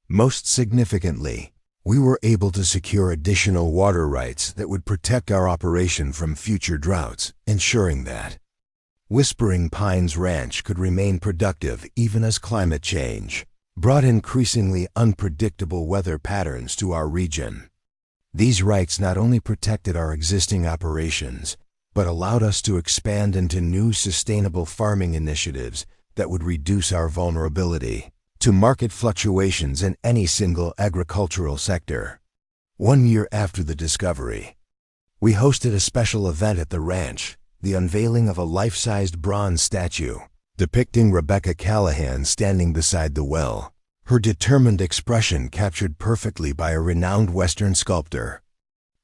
Most significantly, we were able to secure additional water rights that would protect our operation from future droughts, ensuring that Whispering Pines Ranch could remain productive even as climate change brought increasingly unpredictable weather patterns to our region. These rights not only protected our existing operations, but allowed us to expand into new sustainable farming initiatives that would reduce our vulnerability to market fluctuations in any single agricultural sector. 1 year after the discovery, we hosted a special event at the ranch, the unveiling of a life-sized bronze statue depicting Rebecca Callahan standing beside the well, her determined expression captured perfectly by a renowned Western sculptor.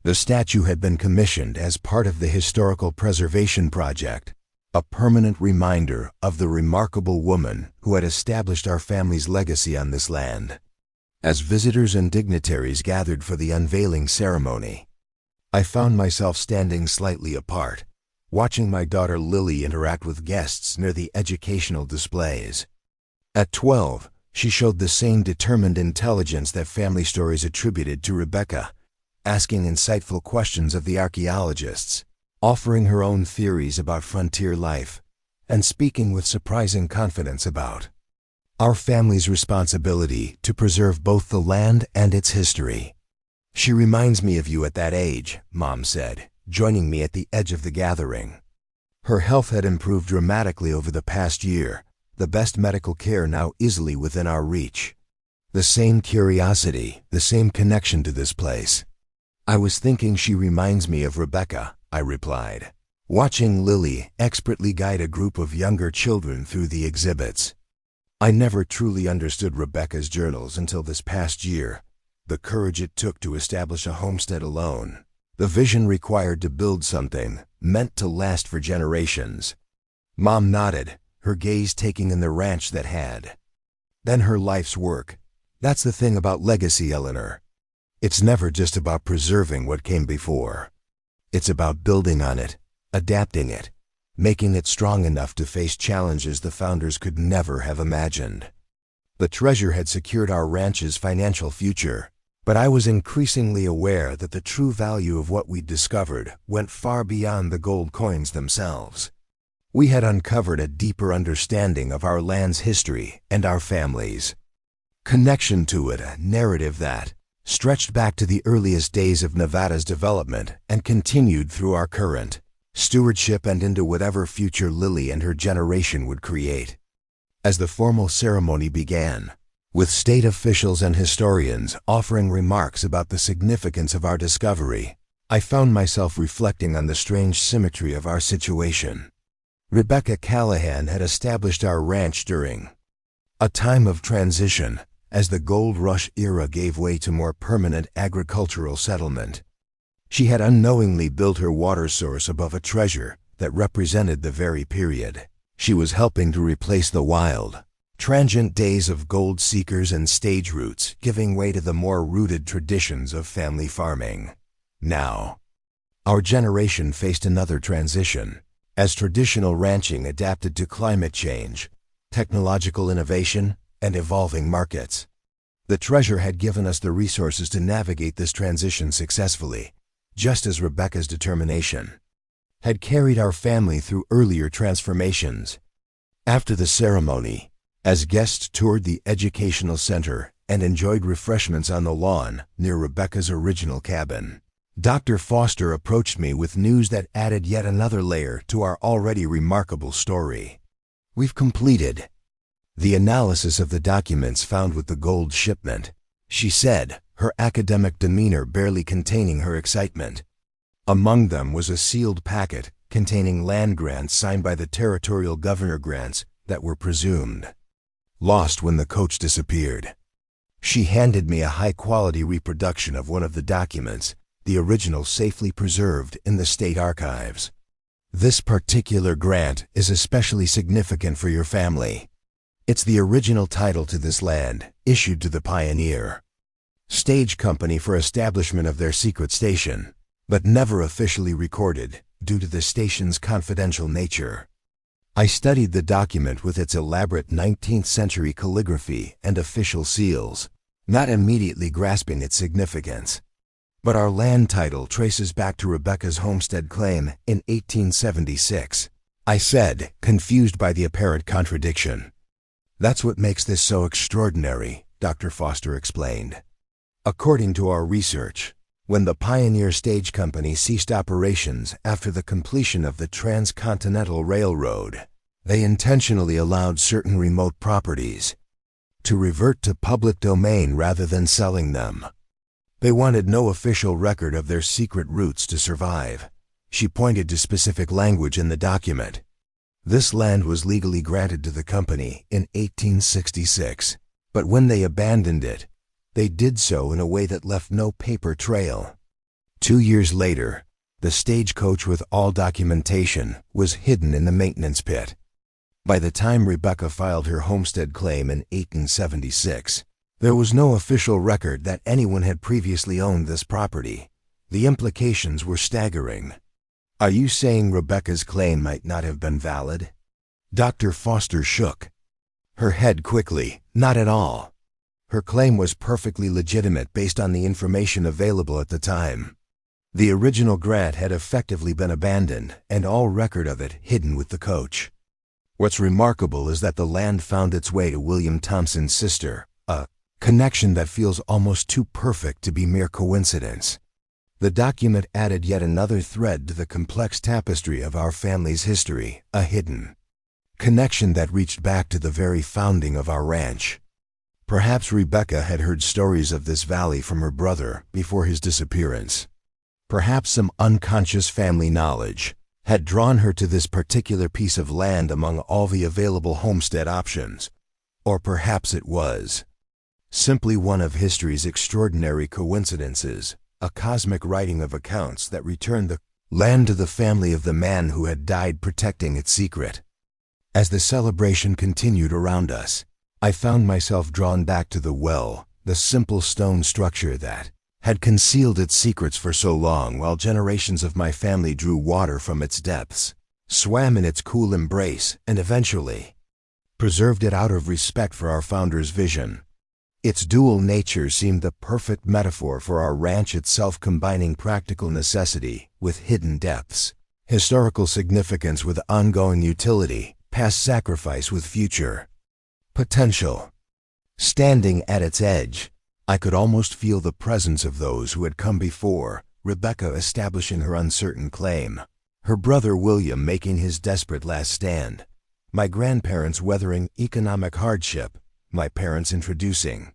The statue had been commissioned as part of the Historical Preservation Project, a permanent reminder of the remarkable woman who had established our family's legacy on this land. As visitors and dignitaries gathered for the unveiling ceremony, I found myself standing slightly apart, watching my daughter Lily interact with guests near the educational displays. At 12, she showed the same determined intelligence that family stories attributed to Rebecca, asking insightful questions of the archaeologists, offering her own theories about frontier life, and speaking with surprising confidence about our family's responsibility to preserve both the land and its history. "She reminds me of you at that age," Mom said, joining me at the edge of the gathering. Her health had improved dramatically over the past year, the best medical care now easily within our reach. The same curiosity, the same connection to this place. "I was thinking she reminds me of Rebecca," I replied, watching Lily expertly guide a group of younger children through the exhibits. I never truly understood Rebecca's journals until this past year, the courage it took to establish a homestead alone, the vision required to build something meant to last for generations. Mom nodded, her gaze taking in the ranch that had then her life's work. "That's the thing about legacy, Eleanor. It's never just about preserving what came before. It's about building on it, adapting it, making it strong enough to face challenges the founders could never have imagined." The treasure had secured our ranch's financial future, but I was increasingly aware that the true value of what we'd discovered went far beyond the gold coins themselves. We had uncovered a deeper understanding of our land's history and our family's connection to it, a narrative that stretched back to the earliest days of Nevada's development and continued through our current stewardship and into whatever future Lily and her generation would create. As the formal ceremony began, with state officials and historians offering remarks about the significance of our discovery, I found myself reflecting on the strange symmetry of our situation. Rebecca Callahan had established our ranch during a time of transition, as the gold rush era gave way to more permanent agricultural settlement. She had unknowingly built her water source above a treasure that represented the very period She was helping to replace the wild, transient days of gold seekers and stage routes, giving way to the more rooted traditions of family farming. Now, our generation faced another transition, as traditional ranching adapted to climate change, technological innovation, and evolving markets. The treasure had given us the resources to navigate this transition successfully, just as Rebecca's determination had carried our family through earlier transformations. After the ceremony, as guests toured the educational center and enjoyed refreshments on the lawn near Rebecca's original cabin, Dr. Foster approached me with news that added yet another layer to our already remarkable story. We've completed the analysis of the documents found with the gold shipment, she said, her academic demeanor barely containing her excitement. Among them was a sealed packet containing land grants signed by the territorial governor, grants that were presumed lost when the coach disappeared. She handed me a high-quality reproduction of one of the documents, the original safely preserved in the state archives. This particular grant is especially significant for your family. It's the original title to this land, issued to the pioneer stage company for establishment of their secret station, but never officially recorded due to the station's confidential nature. I studied the document with its elaborate 19th century calligraphy and official seals, not immediately grasping its significance. But our land title traces back to Rebecca's homestead claim in 1876, I said, confused by the apparent contradiction. That's what makes this so extraordinary, Dr. Foster explained. According to our research, when the Pioneer Stage Company ceased operations after the completion of the Transcontinental Railroad, they intentionally allowed certain remote properties to revert to public domain rather than selling them. They wanted no official record of their secret routes to survive. She pointed to specific language in the document. This land was legally granted to the company in 1866, but when they abandoned it, they did so in a way that left no paper trail. 2 years later, the stagecoach with all documentation was hidden in the maintenance pit. By the time Rebecca filed her homestead claim in 1876, there was no official record that anyone had previously owned this property. The implications were staggering. Are you saying Rebecca's claim might not have been valid? Dr. Foster shook her head quickly. Not at all. Her claim was perfectly legitimate based on the information available at the time. The original grant had effectively been abandoned, and all record of it hidden with the coach. What's remarkable is that the land found its way to William Thompson's sister, a connection that feels almost too perfect to be mere coincidence. The document added yet another thread to the complex tapestry of our family's history, a hidden connection that reached back to the very founding of our ranch. Perhaps Rebecca had heard stories of this valley from her brother before his disappearance. Perhaps some unconscious family knowledge had drawn her to this particular piece of land among all the available homestead options. Or perhaps it was simply one of history's extraordinary coincidences, a cosmic writing of accounts that returned the land to the family of the man who had died protecting its secret. As the celebration continued around us, I found myself drawn back to the well, the simple stone structure that had concealed its secrets for so long while generations of my family drew water from its depths, swam in its cool embrace, and eventually preserved it out of respect for our founder's vision. Its dual nature seemed the perfect metaphor for our ranch itself, combining practical necessity with hidden depths, historical significance with ongoing utility, past sacrifice with future potential. Standing at its edge, I could almost feel the presence of those who had come before, Rebecca establishing her uncertain claim, her brother William making his desperate last stand, my grandparents weathering economic hardship, my parents introducing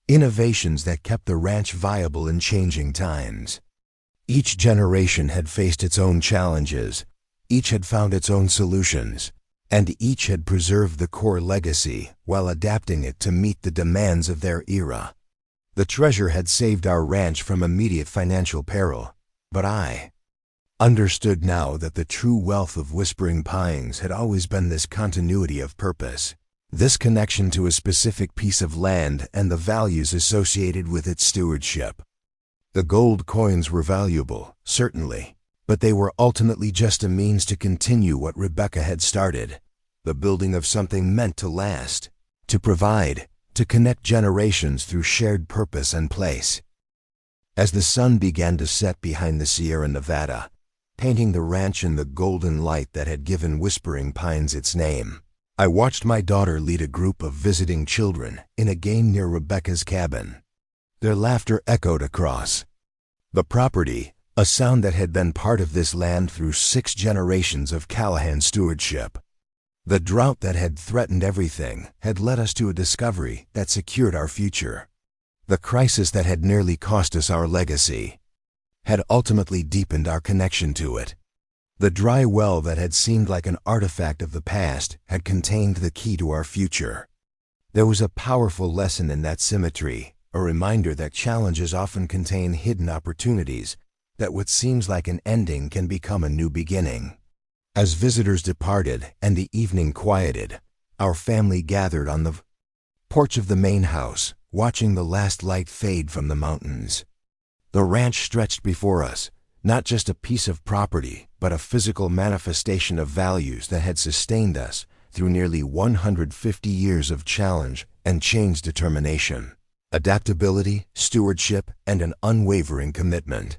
innovations that kept the ranch viable in changing times. Each generation had faced its own challenges, each had found its own solutions, and each had preserved the core legacy while adapting it to meet the demands of their era. The treasure had saved our ranch from immediate financial peril, but I Understood now that the true wealth of Whispering Pines had always been this continuity of purpose, this connection to a specific piece of land and the values associated with its stewardship. The gold coins were valuable, certainly, but they were ultimately just a means to continue what Rebecca had started, the building of something meant to last, to provide, to connect generations through shared purpose and place. As the sun began to set behind the Sierra Nevada, painting the ranch in the golden light that had given Whispering Pines its name, I watched my daughter lead a group of visiting children in a game near Rebecca's cabin. Their laughter echoed across the property, a sound that had been part of this land through 6 generations of Callahan stewardship. The drought that had threatened everything had led us to a discovery that secured our future. The crisis that had nearly cost us our legacy had ultimately deepened our connection to it. The dry well that had seemed like an artifact of the past had contained the key to our future. There was a powerful lesson in that symmetry, a reminder that challenges often contain hidden opportunities, that what seems like an ending can become a new beginning. As visitors departed and the evening quieted, our family gathered on the porch of the main house, watching the last light fade from the mountains. The ranch stretched before us, not just a piece of property, but a physical manifestation of values that had sustained us through nearly 150 years of challenge and change determination, adaptability, stewardship, and an unwavering commitment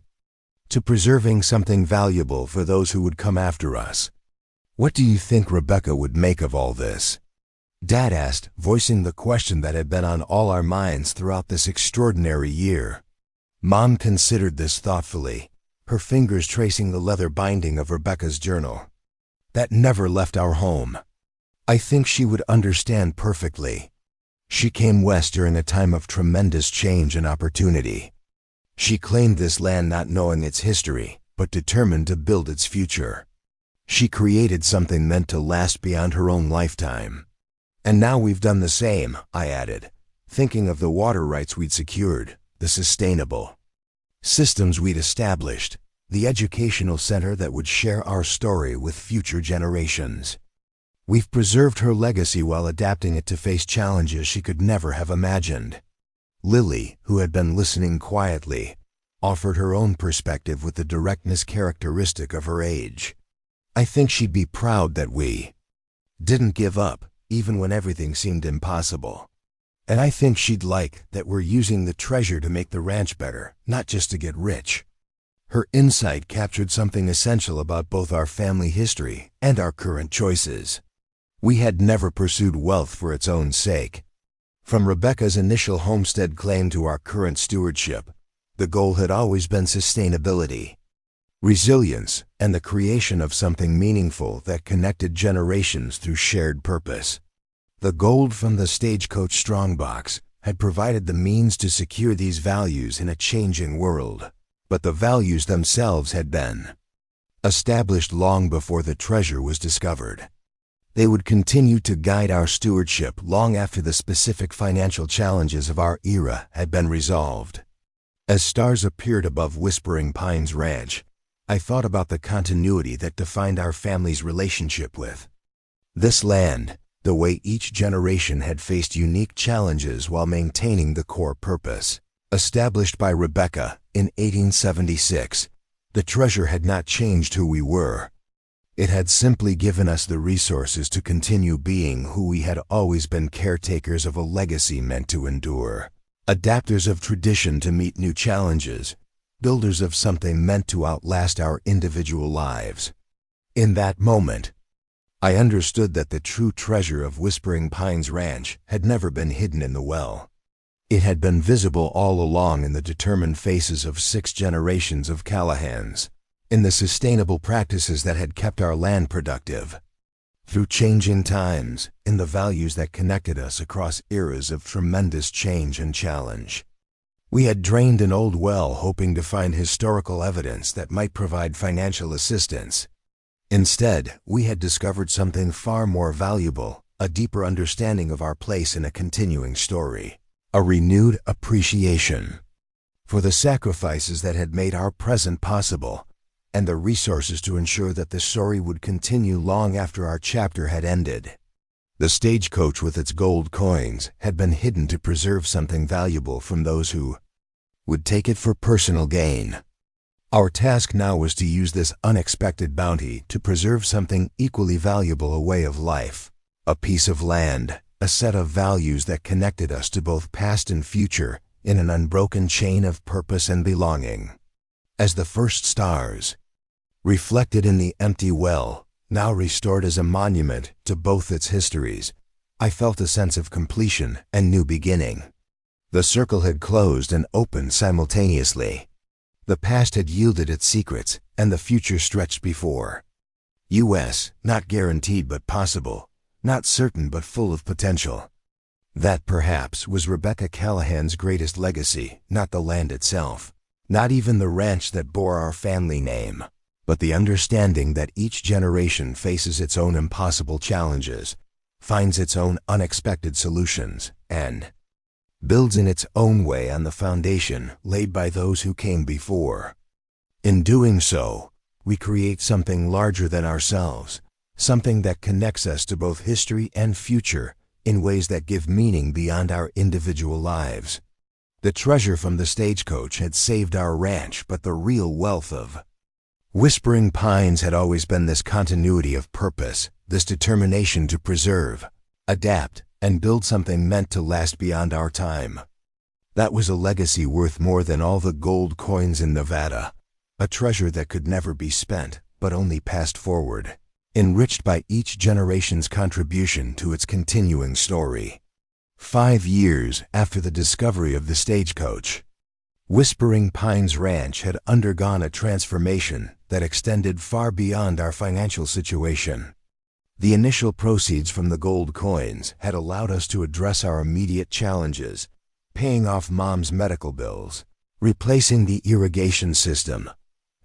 to preserving something valuable for those who would come after us. What do you think Rebecca would make of all this? Dad asked, voicing the question that had been on all our minds throughout this extraordinary year. Mom considered this thoughtfully, her fingers tracing the leather binding of Rebecca's journal. That never left our home. I think she would understand perfectly. She came west during a time of tremendous change and opportunity. She claimed this land not knowing its history, but determined to build its future. She created something meant to last beyond her own lifetime. And now we've done the same, I added, thinking of the water rights we'd secured, the sustainable systems we'd established, the educational center that would share our story with future generations. We've preserved her legacy while adapting it to face challenges she could never have imagined. Lily, who had been listening quietly, offered her own perspective with the directness characteristic of her age. I think she'd be proud that we didn't give up, even when everything seemed impossible. And I think she'd like that we're using the treasure to make the ranch better, not just to get rich. Her insight captured something essential about both our family history and our current choices. We had never pursued wealth for its own sake. From Rebecca's initial homestead claim to our current stewardship, the goal had always been sustainability, resilience, and the creation of something meaningful that connected generations through shared purpose. The gold from the Stagecoach strongbox had provided the means to secure these values in a changing world, but the values themselves had been established long before the treasure was discovered. They would continue to guide our stewardship long after the specific financial challenges of our era had been resolved. As stars appeared above Whispering Pines Ranch, I thought about the continuity that defined our family's relationship with this land, the way each generation had faced unique challenges while maintaining the core purpose. Established by Rebecca in 1876, the treasure had not changed who we were. It had simply given us the resources to continue being who we had always been, caretakers of a legacy meant to endure, adapters of tradition to meet new challenges, builders of something meant to outlast our individual lives. In that moment, I understood that the true treasure of Whispering Pines Ranch had never been hidden in the well. It had been visible all along in the determined faces of 6 generations of Callahans, in the sustainable practices that had kept our land productive. Through changing times, in the values that connected us across eras of tremendous change and challenge. We had drained an old well hoping to find historical evidence that might provide financial assistance. Instead, we had discovered something far more valuable, a deeper understanding of our place in a continuing story, a renewed appreciation for the sacrifices that had made our present possible, and the resources to ensure that the story would continue long after our chapter had ended. The stagecoach with its gold coins had been hidden to preserve something valuable from those who would take it for personal gain. Our task now was to use this unexpected bounty to preserve something equally valuable, a way of life, a piece of land, a set of values that connected us to both past and future in an unbroken chain of purpose and belonging. As the first stars reflected in the empty well, now restored as a monument to both its histories, I felt a sense of completion and new beginning. The circle had closed and opened simultaneously. The past had yielded its secrets, and the future stretched before. U.S., not guaranteed but possible, not certain but full of potential. That, perhaps, was Rebecca Callahan's greatest legacy, not the land itself, not even the ranch that bore our family name, but the understanding that each generation faces its own impossible challenges, finds its own unexpected solutions, and builds in its own way on the foundation laid by those who came before. In doing so, we create something larger than ourselves, something that connects us to both history and future in ways that give meaning beyond our individual lives. The treasure from the stagecoach had saved our ranch, but the real wealth of Whispering Pines had always been this continuity of purpose, this determination to preserve, adapt, and build something meant to last beyond our time. That was a legacy worth more than all the gold coins in Nevada, a treasure that could never be spent, but only passed forward, enriched by each generation's contribution to its continuing story. 5 years after the discovery of the stagecoach, Whispering Pines Ranch had undergone a transformation that extended far beyond our financial situation. The initial proceeds from the gold coins had allowed us to address our immediate challenges, paying off Mom's medical bills, replacing the irrigation system,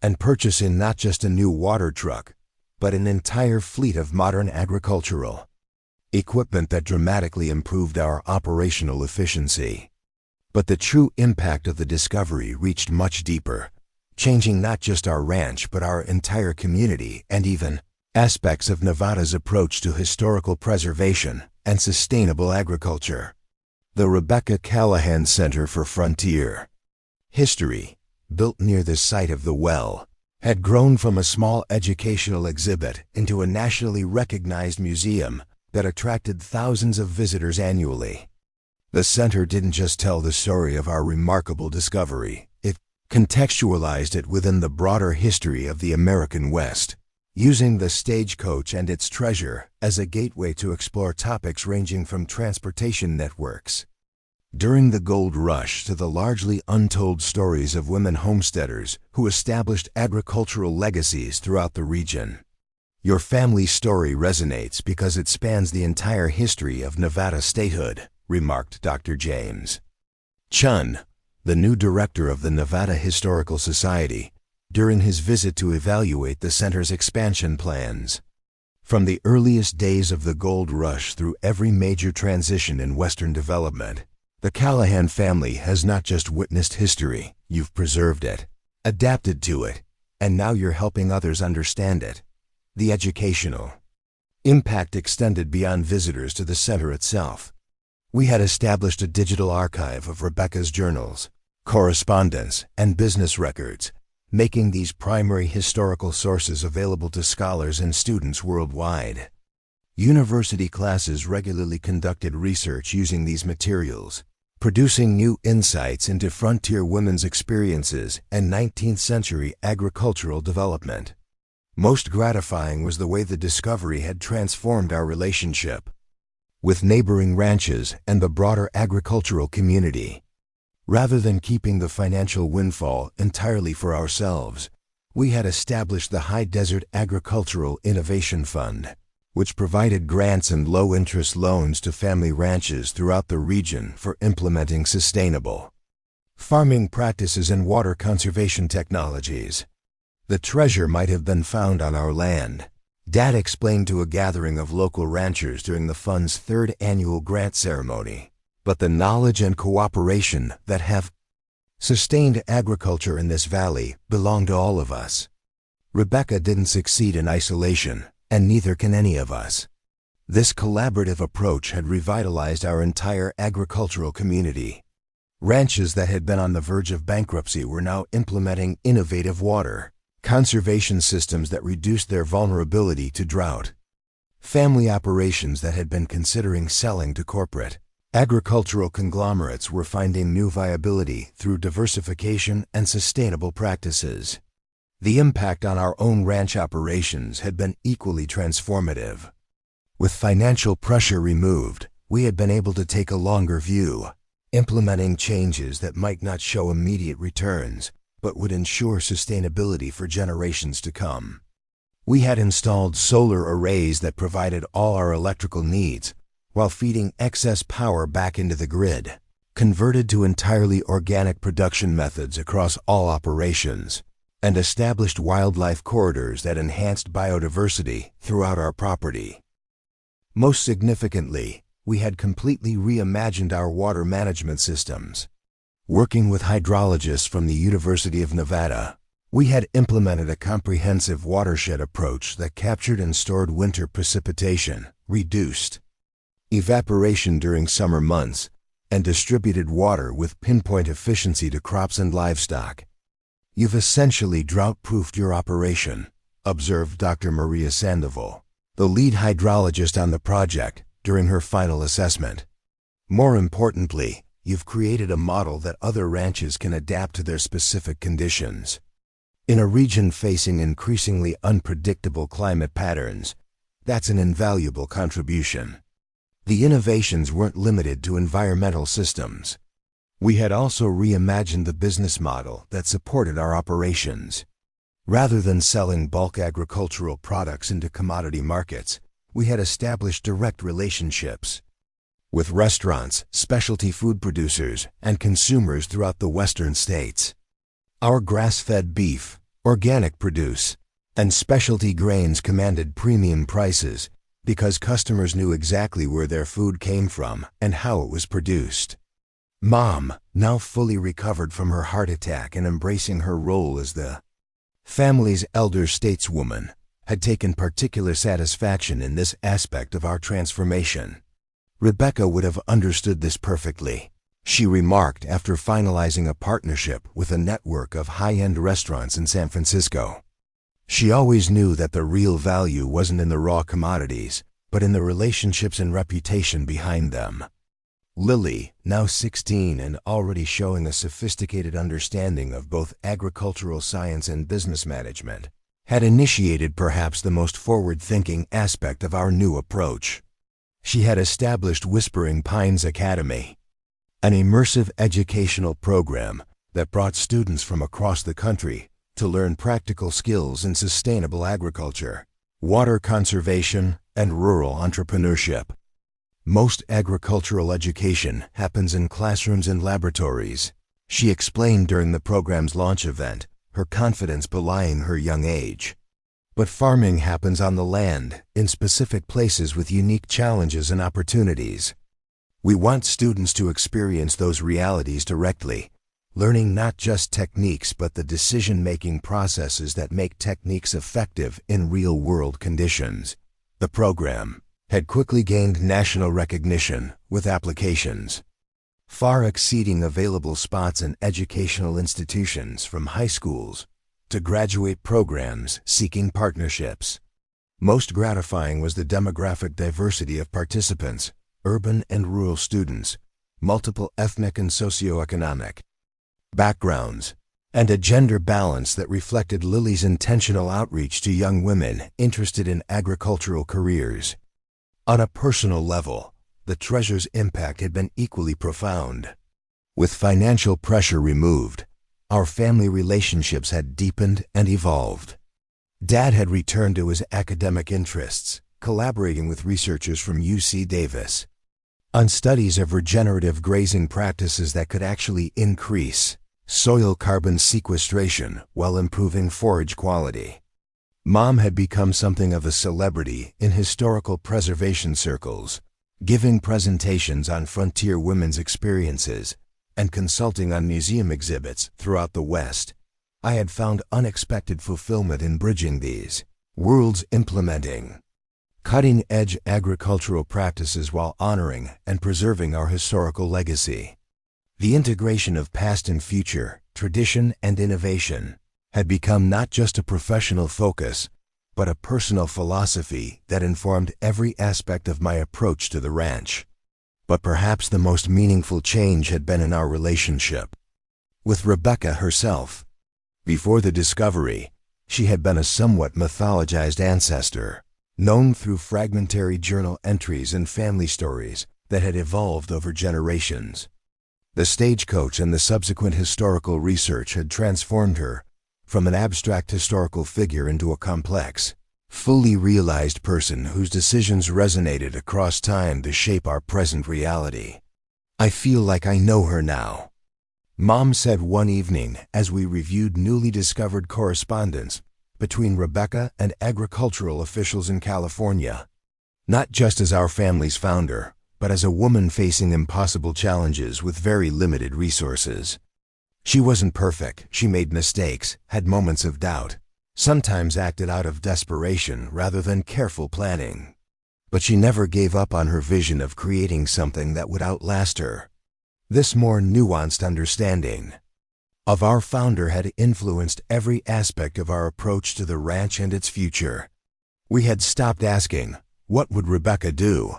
and purchasing not just a new water truck, but an entire fleet of modern agricultural equipment that dramatically improved our operational efficiency. But the true impact of the discovery reached much deeper, changing not just our ranch but our entire community and even aspects of Nevada's approach to historical preservation and sustainable agriculture. The Rebecca Callahan Center for Frontier History, built near the site of the well, had grown from a small educational exhibit into a nationally recognized museum that attracted thousands of visitors annually. The center didn't just tell the story of our remarkable discovery, it contextualized it within the broader history of the American West, using the stagecoach and its treasure as a gateway to explore topics ranging from transportation networks during the gold rush to the largely untold stories of women homesteaders who established agricultural legacies throughout the region. Your family's story resonates because it spans the entire history of Nevada statehood, remarked Dr. James Chun, the new director of the Nevada Historical Society, during his visit to evaluate the center's expansion plans. From the earliest days of the gold rush through every major transition in Western development, the Callahan family has not just witnessed history, you've preserved it, adapted to it, and now you're helping others understand it. The educational impact extended beyond visitors to the center itself. We had established a digital archive of Rebecca's journals, correspondence, and business records, making these primary historical sources available to scholars and students worldwide. University classes regularly conducted research using these materials, producing new insights into frontier women's experiences and 19th-century agricultural development. Most gratifying was the way the discovery had transformed our relationship with neighboring ranches and the broader agricultural community. Rather than keeping the financial windfall entirely for ourselves, we had established the High Desert Agricultural Innovation Fund, which provided grants and low-interest loans to family ranches throughout the region for implementing sustainable farming practices and water conservation technologies. The treasure might have been found on our land, Dad explained to a gathering of local ranchers during the fund's 3rd annual grant ceremony, but the knowledge and cooperation that have sustained agriculture in this valley belong to all of us. Rebecca didn't succeed in isolation, and neither can any of us. This collaborative approach had revitalized our entire agricultural community. Ranches that had been on the verge of bankruptcy were now implementing innovative water conservation systems that reduced their vulnerability to drought. Family operations that had been considering selling to corporate agricultural conglomerates were finding new viability through diversification and sustainable practices. The impact on our own ranch operations had been equally transformative. With financial pressure removed, we had been able to take a longer view, implementing changes that might not show immediate returns, but would ensure sustainability for generations to come. We had installed solar arrays that provided all our electrical needs, while feeding excess power back into the grid, converted to entirely organic production methods across all operations, and established wildlife corridors that enhanced biodiversity throughout our property. Most significantly, we had completely reimagined our water management systems. Working with hydrologists from the University of Nevada, we had implemented a comprehensive watershed approach that captured and stored winter precipitation, reduced evaporation during summer months, and distributed water with pinpoint efficiency to crops and livestock. "You've essentially drought-proofed your operation," observed Dr. Maria Sandoval, the lead hydrologist on the project, during her final assessment. "More importantly, you've created a model that other ranches can adapt to their specific conditions. In a region facing increasingly unpredictable climate patterns, that's an invaluable contribution." The innovations weren't limited to environmental systems. We had also reimagined the business model that supported our operations. Rather than selling bulk agricultural products into commodity markets, we had established direct relationships with restaurants, specialty food producers, and consumers throughout the western states. Our grass-fed beef, organic produce, and specialty grains commanded premium prices because customers knew exactly where their food came from and how it was produced. Mom, now fully recovered from her heart attack and embracing her role as the family's elder stateswoman, had taken particular satisfaction in this aspect of our transformation. Rebecca would have understood this perfectly, she remarked after finalizing a partnership with a network of high-end restaurants in San Francisco. She always knew that the real value wasn't in the raw commodities, but in the relationships and reputation behind them. Lily, now 16 and already showing a sophisticated understanding of both agricultural science and business management, had initiated perhaps the most forward-thinking aspect of our new approach. She had established Whispering Pines Academy, an immersive educational program that brought students from across the country to learn practical skills in sustainable agriculture, water conservation, and rural entrepreneurship. Most agricultural education happens in classrooms and laboratories, she explained during the program's launch event, her confidence belying her young age. But farming happens on the land, in specific places with unique challenges and opportunities. We want students to experience those realities directly, learning not just techniques but the decision-making processes that make techniques effective in real-world conditions. The program had quickly gained national recognition with applications far exceeding available spots in educational institutions from high schools to graduate programs seeking partnerships. Most gratifying was the demographic diversity of participants, urban and rural students, multiple ethnic and socioeconomic backgrounds, and a gender balance that reflected Lily's intentional outreach to young women interested in agricultural careers. On a personal level, the treasure's impact had been equally profound. With financial pressure removed, our family relationships had deepened and evolved. Dad had returned to his academic interests, collaborating with researchers from UC Davis on studies of regenerative grazing practices that could actually increase soil carbon sequestration while improving forage quality. Mom had become something of a celebrity in historical preservation circles, giving presentations on frontier women's experiences and consulting on museum exhibits throughout the West, I had found unexpected fulfillment in bridging these worlds, implementing cutting-edge agricultural practices while honoring and preserving our historical legacy. The integration of past and future, tradition and innovation, had become not just a professional focus, but a personal philosophy that informed every aspect of my approach to the ranch. But perhaps the most meaningful change had been in our relationship with Rebecca herself. Before the discovery, she had been a somewhat mythologized ancestor, known through fragmentary journal entries and family stories that had evolved over generations. The Stagecoach and the subsequent historical research had transformed her from an abstract historical figure into a complex, fully realized person whose decisions resonated across time to shape our present reality. "I feel like I know her now," Mom said one evening as we reviewed newly discovered correspondence between Rebecca and agricultural officials in California. Not just as our family's founder, but as a woman facing impossible challenges with very limited resources. She wasn't perfect, she made mistakes, had moments of doubt, sometimes acted out of desperation rather than careful planning. But she never gave up on her vision of creating something that would outlast her. This more nuanced understanding of our founder had influenced every aspect of our approach to the ranch and its future. We had stopped asking, "What would Rebecca do?"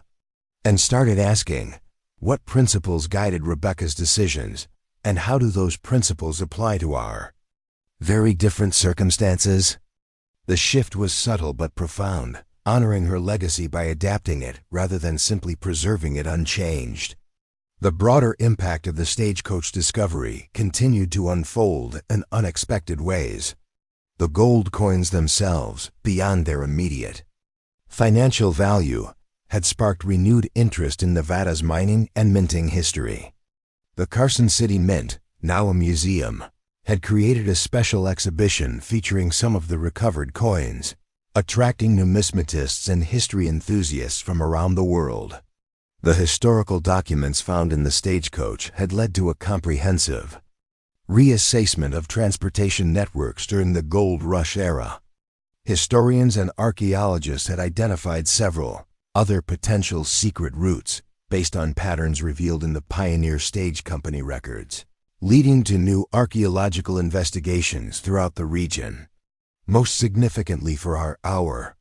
and started asking, "What principles guided Rebecca's decisions, and how do those principles apply to our very different circumstances?" The shift was subtle but profound, honoring her legacy by adapting it rather than simply preserving it unchanged. The broader impact of the Stagecoach discovery continued to unfold in unexpected ways. The gold coins themselves, beyond their immediate financial value, had sparked renewed interest in Nevada's mining and minting history. The Carson City Mint, now a museum, had created a special exhibition featuring some of the recovered coins, attracting numismatists and history enthusiasts from around the world. The historical documents found in the Stagecoach had led to a comprehensive reassessment of transportation networks during the gold rush era. Historians and archaeologists had identified several other potential secret routes based on patterns revealed in the Pioneer Stage Company records, leading to new archaeological investigations throughout the region. Most significantly for our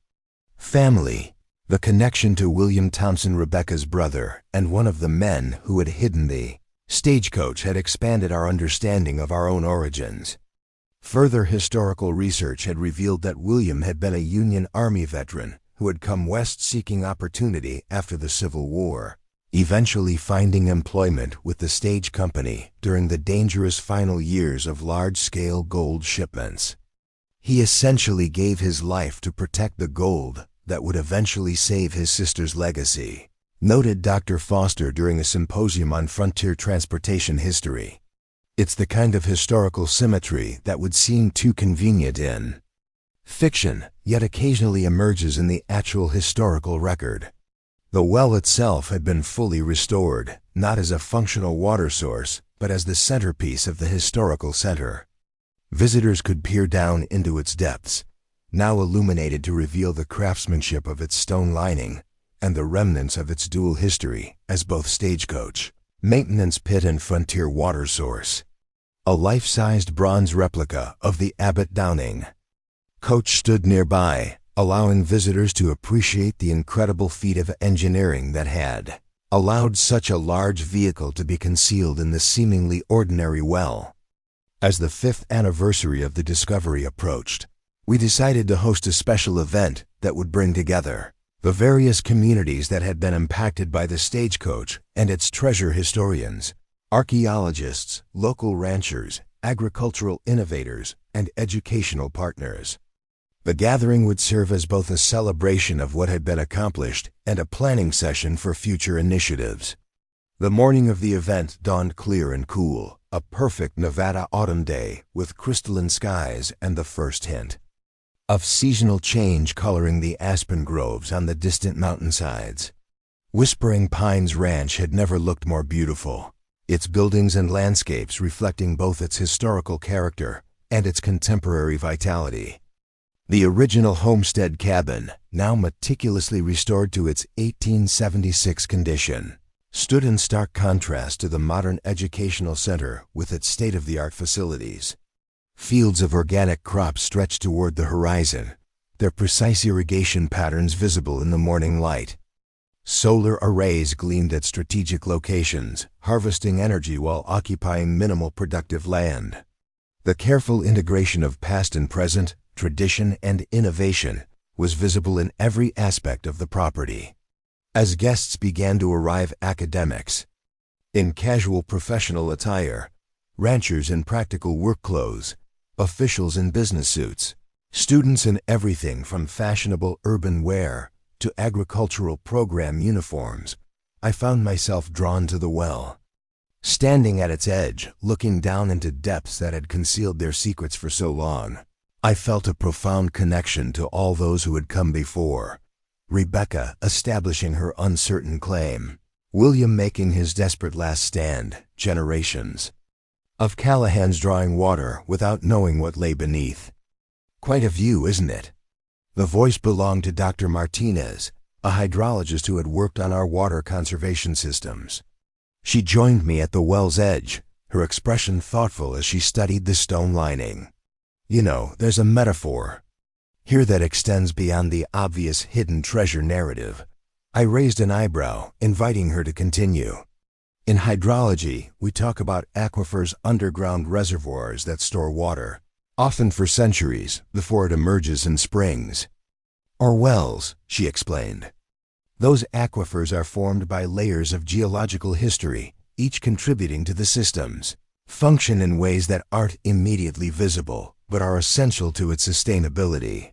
family, the connection to William Thompson, Rebecca's brother, and one of the men who had hidden the Stagecoach had expanded our understanding of our own origins. Further historical research had revealed that William had been a Union Army veteran who had come west seeking opportunity after the Civil War, eventually finding employment with the Stage Company during the dangerous final years of large-scale gold shipments. He essentially gave his life to protect the gold that would eventually save his sister's legacy, noted Dr. Foster during a symposium on frontier transportation history. It's the kind of historical symmetry that would seem too convenient in fiction, yet occasionally emerges in the actual historical record. The well itself had been fully restored, not as a functional water source, but as the centerpiece of the historical center. Visitors could peer down into its depths, now illuminated to reveal the craftsmanship of its stone lining and the remnants of its dual history as both stagecoach, maintenance pit and frontier water source. A life-sized bronze replica of the Abbott Downing coach stood nearby, allowing visitors to appreciate the incredible feat of engineering that had allowed such a large vehicle to be concealed in the seemingly ordinary well. As the 5th anniversary of the discovery approached, we decided to host a special event that would bring together the various communities that had been impacted by the Stagecoach and its treasure historians, archaeologists, local ranchers, agricultural innovators, and educational partners. The gathering would serve as both a celebration of what had been accomplished and a planning session for future initiatives. The morning of the event dawned clear and cool, a perfect Nevada autumn day with crystalline skies and the first hint of seasonal change coloring the aspen groves on the distant mountainsides. Whispering Pines Ranch had never looked more beautiful, its buildings and landscapes reflecting both its historical character and its contemporary vitality. The original homestead cabin, now meticulously restored to its 1876 condition, stood in stark contrast to the modern educational center with its state-of-the-art facilities. Fields of organic crops stretched toward the horizon, their precise irrigation patterns visible in the morning light. Solar arrays gleamed at strategic locations, harvesting energy while occupying minimal productive land. The careful integration of past and present, tradition and innovation was visible in every aspect of the property. As guests began to arrive, academics in casual professional attire, ranchers in practical work clothes, officials in business suits, students in everything from fashionable urban wear to agricultural program uniforms, I found myself drawn to the well. Standing at its edge, looking down into depths that had concealed their secrets for so long, I felt a profound connection to all those who had come before. Rebecca establishing her uncertain claim, William making his desperate last stand, generations of Callahans drawing water without knowing what lay beneath. Quite a view, isn't it? The voice belonged to Dr. Martinez, a hydrologist who had worked on our water conservation systems. She joined me at the well's edge, her expression thoughtful as she studied the stone lining. You know, there's a metaphor here that extends beyond the obvious hidden treasure narrative. I raised an eyebrow, inviting her to continue. In hydrology, we talk about aquifers, underground reservoirs that store water, often for centuries before it emerges in springs. Or wells, she explained. Those aquifers are formed by layers of geological history, each contributing to the system's function in ways that aren't immediately visible, but are essential to its sustainability.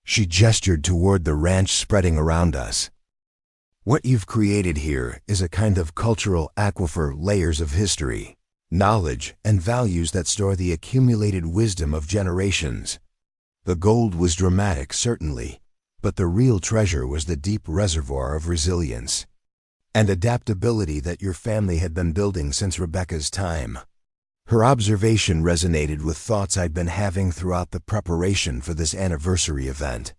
She gestured toward the ranch spreading around us. What you've created here is a kind of cultural aquifer, layers of history, knowledge, and values that store the accumulated wisdom of generations. The gold was dramatic, certainly, but the real treasure was the deep reservoir of resilience and adaptability that your family had been building since Rebecca's time. Her observation resonated with thoughts I'd been having throughout the preparation for this anniversary event.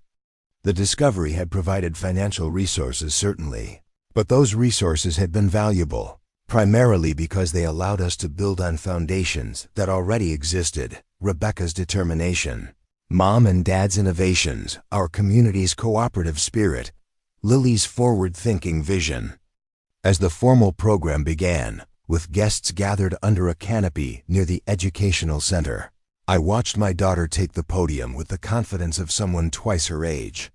The discovery had provided financial resources, certainly, but those resources had been valuable, primarily because they allowed us to build on foundations that already existed: Rebecca's determination, Mom and Dad's innovations, our community's cooperative spirit, Lily's forward-thinking vision. As the formal program began, with guests gathered under a canopy near the educational center, I watched my daughter take the podium with the confidence of someone twice her age.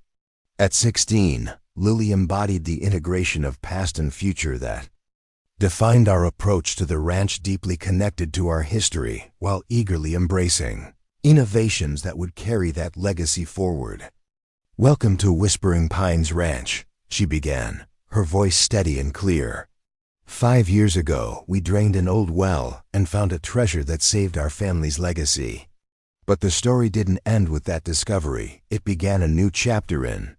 At 16, Lily embodied the integration of past and future that defined our approach to the ranch, deeply connected to our history while eagerly embracing innovations that would carry that legacy forward. "Welcome to Whispering Pines Ranch," she began, her voice steady and clear. "5 years ago, we drained an old well and found a treasure that saved our family's legacy. But the story didn't end with that discovery. It began a new chapter in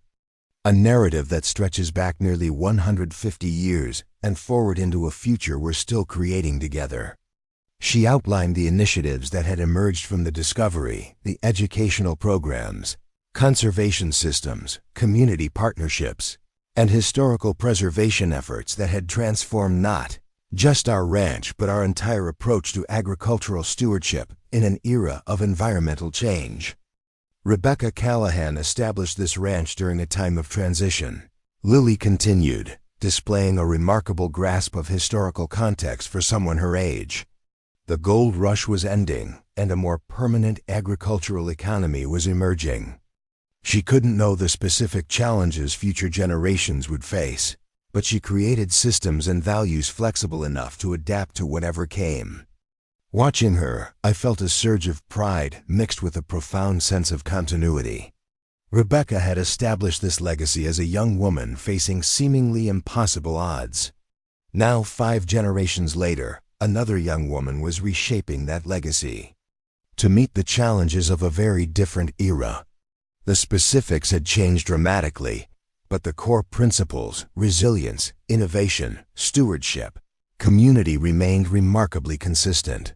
a narrative that stretches back nearly 150 years and forward into a future we're still creating together." She outlined the initiatives that had emerged from the discovery: the educational programs, conservation systems, community partnerships, and historical preservation efforts that had transformed not just our ranch but our entire approach to agricultural stewardship in an era of environmental change. Rebecca Callahan established this ranch during a time of transition. Lily continued, displaying a remarkable grasp of historical context for someone her age. The gold rush was ending, and a more permanent agricultural economy was emerging. She couldn't know the specific challenges future generations would face, but she created systems and values flexible enough to adapt to whatever came. Watching her, I felt a surge of pride mixed with a profound sense of continuity. Rebecca had established this legacy as a young woman facing seemingly impossible odds. Now, 5 generations later, another young woman was reshaping that legacy to meet the challenges of a very different era. The specifics had changed dramatically, but the core principles, resilience, innovation, stewardship, community remained remarkably consistent.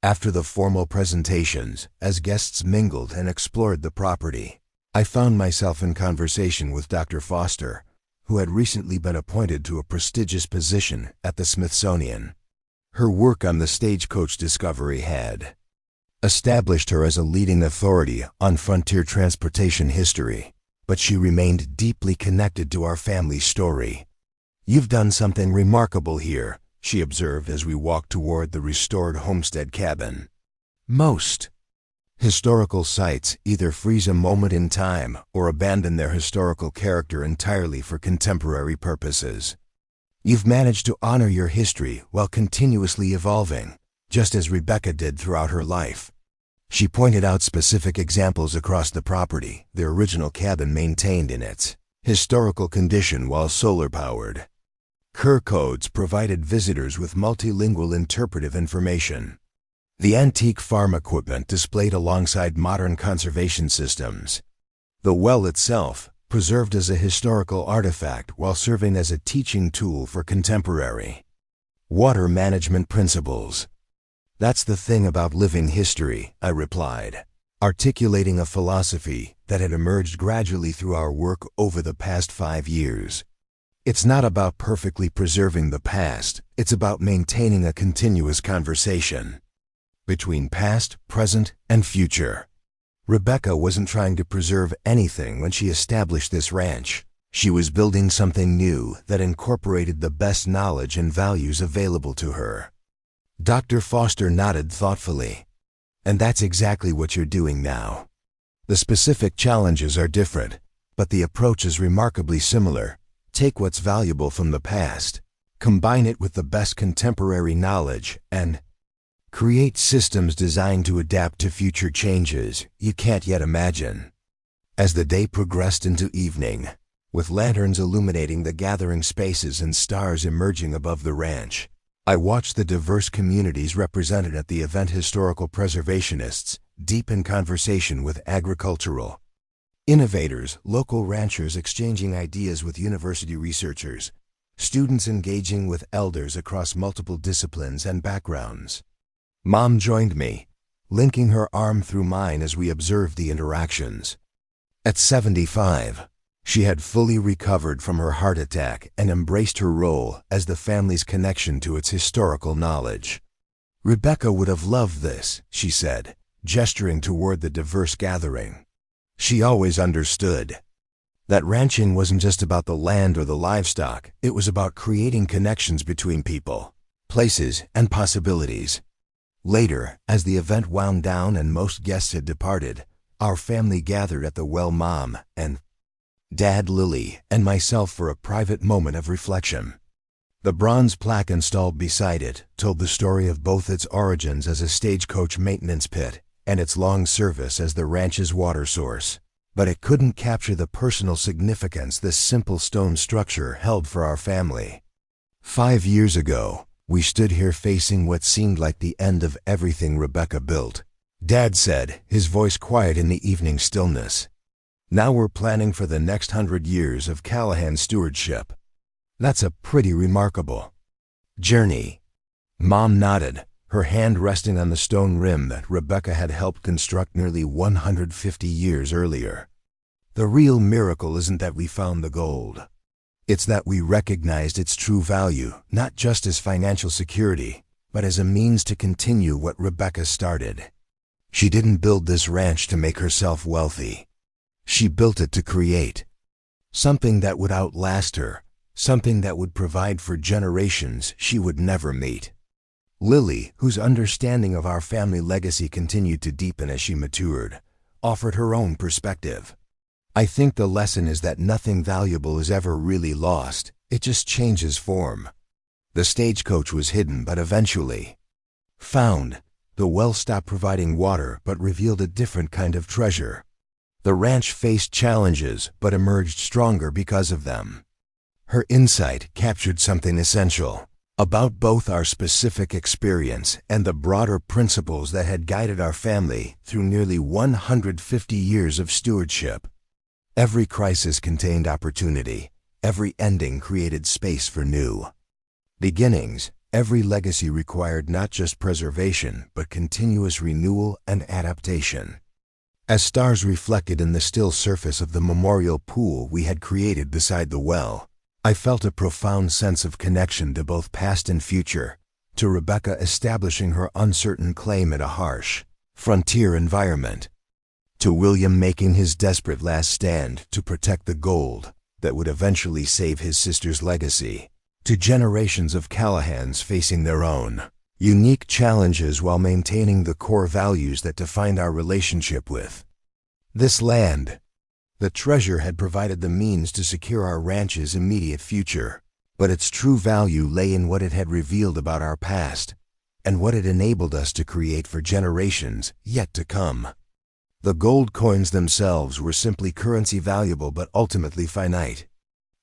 After the formal presentations, as guests mingled and explored the property, I found myself in conversation with Dr. Foster, who had recently been appointed to a prestigious position at the Smithsonian. Her work on the Stagecoach discovery had established her as a leading authority on frontier transportation history, but she remained deeply connected to our family's story. "You've done something remarkable here," she observed as we walked toward the restored homestead cabin. "Most historical sites either freeze a moment in time or abandon their historical character entirely for contemporary purposes. You've managed to honor your history while continuously evolving, just as Rebecca did throughout her life." She pointed out specific examples across the property, the original cabin maintained in its historical condition while solar-powered. Kerr codes provided visitors with multilingual interpretive information. The antique farm equipment displayed alongside modern conservation systems. The well itself, preserved as a historical artifact while serving as a teaching tool for contemporary water management principles. "That's the thing about living history," I replied, articulating a philosophy that had emerged gradually through our work over the past 5 years. It's not about perfectly preserving the past, it's about maintaining a continuous conversation between past, present, and future. Rebecca wasn't trying to preserve anything when she established this ranch. She was building something new that incorporated the best knowledge and values available to her. Dr. Foster nodded thoughtfully. "And that's exactly what you're doing now. The specific challenges are different, but the approach is remarkably similar. Take what's valuable from the past, combine it with the best contemporary knowledge, and create systems designed to adapt to future changes you can't yet imagine." As the day progressed into evening, with lanterns illuminating the gathering spaces and stars emerging above the ranch, I watched the diverse communities represented at the event: historical preservationists, deep in conversation with agricultural innovators, local ranchers exchanging ideas with university researchers, students engaging with elders across multiple disciplines and backgrounds. Mom joined me, linking her arm through mine as we observed the interactions. At 75, she had fully recovered from her heart attack and embraced her role as the family's connection to its historical knowledge. "Rebecca would have loved this," she said, gesturing toward the diverse gathering. She always understood that ranching wasn't just about the land or the livestock, it was about creating connections between people, places, and possibilities. Later, as the event wound down and most guests had departed, our family gathered at the well. Mom and Dad, Lily, and myself for a private moment of reflection. The bronze plaque installed beside it told the story of both its origins as a stagecoach maintenance pit and its long service as the ranch's water source. But it couldn't capture the personal significance this simple stone structure held for our family. 5 years ago, we stood here facing what seemed like the end of everything Rebecca built. Dad said, his voice quiet in the evening stillness. "Now we're planning for the next 100 years of Callahan stewardship. That's a pretty remarkable journey." Mom nodded, her hand resting on the stone rim that Rebecca had helped construct nearly 150 years earlier. "The real miracle isn't that we found the gold. It's that we recognized its true value, not just as financial security, but as a means to continue what Rebecca started. She didn't build this ranch to make herself wealthy. She built it to create something that would outlast her, something that would provide for generations she would never meet." Lily, whose understanding of our family legacy continued to deepen as she matured, offered her own perspective. "I think the lesson is that nothing valuable is ever really lost, it just changes form. The stagecoach was hidden but eventually found. The well stopped providing water but revealed a different kind of treasure. The ranch faced challenges but emerged stronger because of them." Her insight captured something essential about both our specific experience and the broader principles that had guided our family through nearly 150 years of stewardship. Every crisis contained opportunity. Every ending created space for new beginnings, Every legacy required not just preservation, but continuous renewal and adaptation. As stars reflected in the still surface of the memorial pool we had created beside the well, I felt a profound sense of connection to both past and future, to Rebecca establishing her uncertain claim in a harsh, frontier environment, to William making his desperate last stand to protect the gold that would eventually save his sister's legacy, to generations of Callahans facing their own unique challenges while maintaining the core values that defined our relationship with this land. The treasure had provided the means to secure our ranch's immediate future, but its true value lay in what it had revealed about our past and what it enabled us to create for generations yet to come. The gold coins themselves were simply currency, valuable but ultimately finite.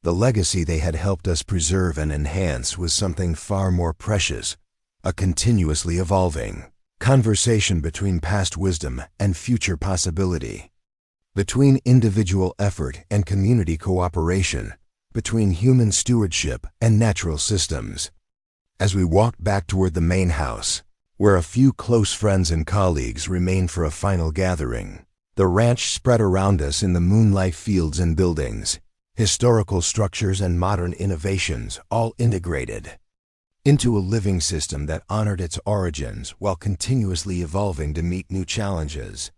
The legacy they had helped us preserve and enhance was something far more precious, a continuously evolving conversation between past wisdom and future possibility, between individual effort and community cooperation, between human stewardship and natural systems. As we walked back toward the main house, where a few close friends and colleagues remained for a final gathering, the ranch spread around us in the moonlight, fields and buildings, historical structures and modern innovations, all integrated into a living system that honored its origins while continuously evolving to meet new challenges.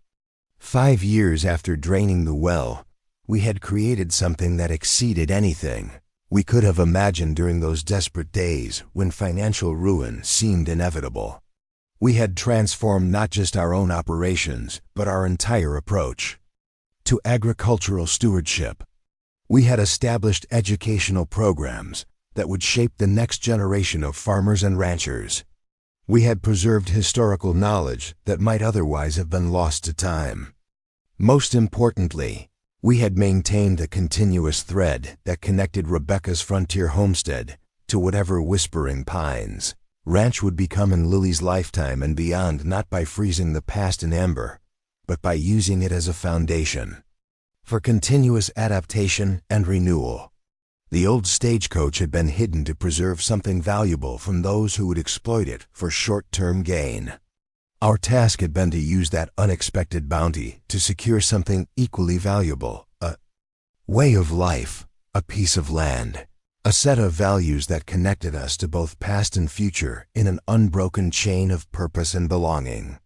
5 years after draining the well, we had created something that exceeded anything we could have imagined during those desperate days when financial ruin seemed inevitable. We had transformed not just our own operations, but our entire approach to agricultural stewardship. We had established educational programs that would shape the next generation of farmers and ranchers. We had preserved historical knowledge that might otherwise have been lost to time. Most importantly, we had maintained a continuous thread that connected Rebecca's frontier homestead to whatever Whispering Pines ranch would become in Lily's lifetime and beyond, not by freezing the past in amber, but by using it as a foundation for continuous adaptation and renewal. The old Stagecoach had been hidden to preserve something valuable from those who would exploit it for short-term gain. Our task had been to use that unexpected bounty to secure something equally valuable, a way of life, a piece of land, a set of values that connected us to both past and future in an unbroken chain of purpose and belonging.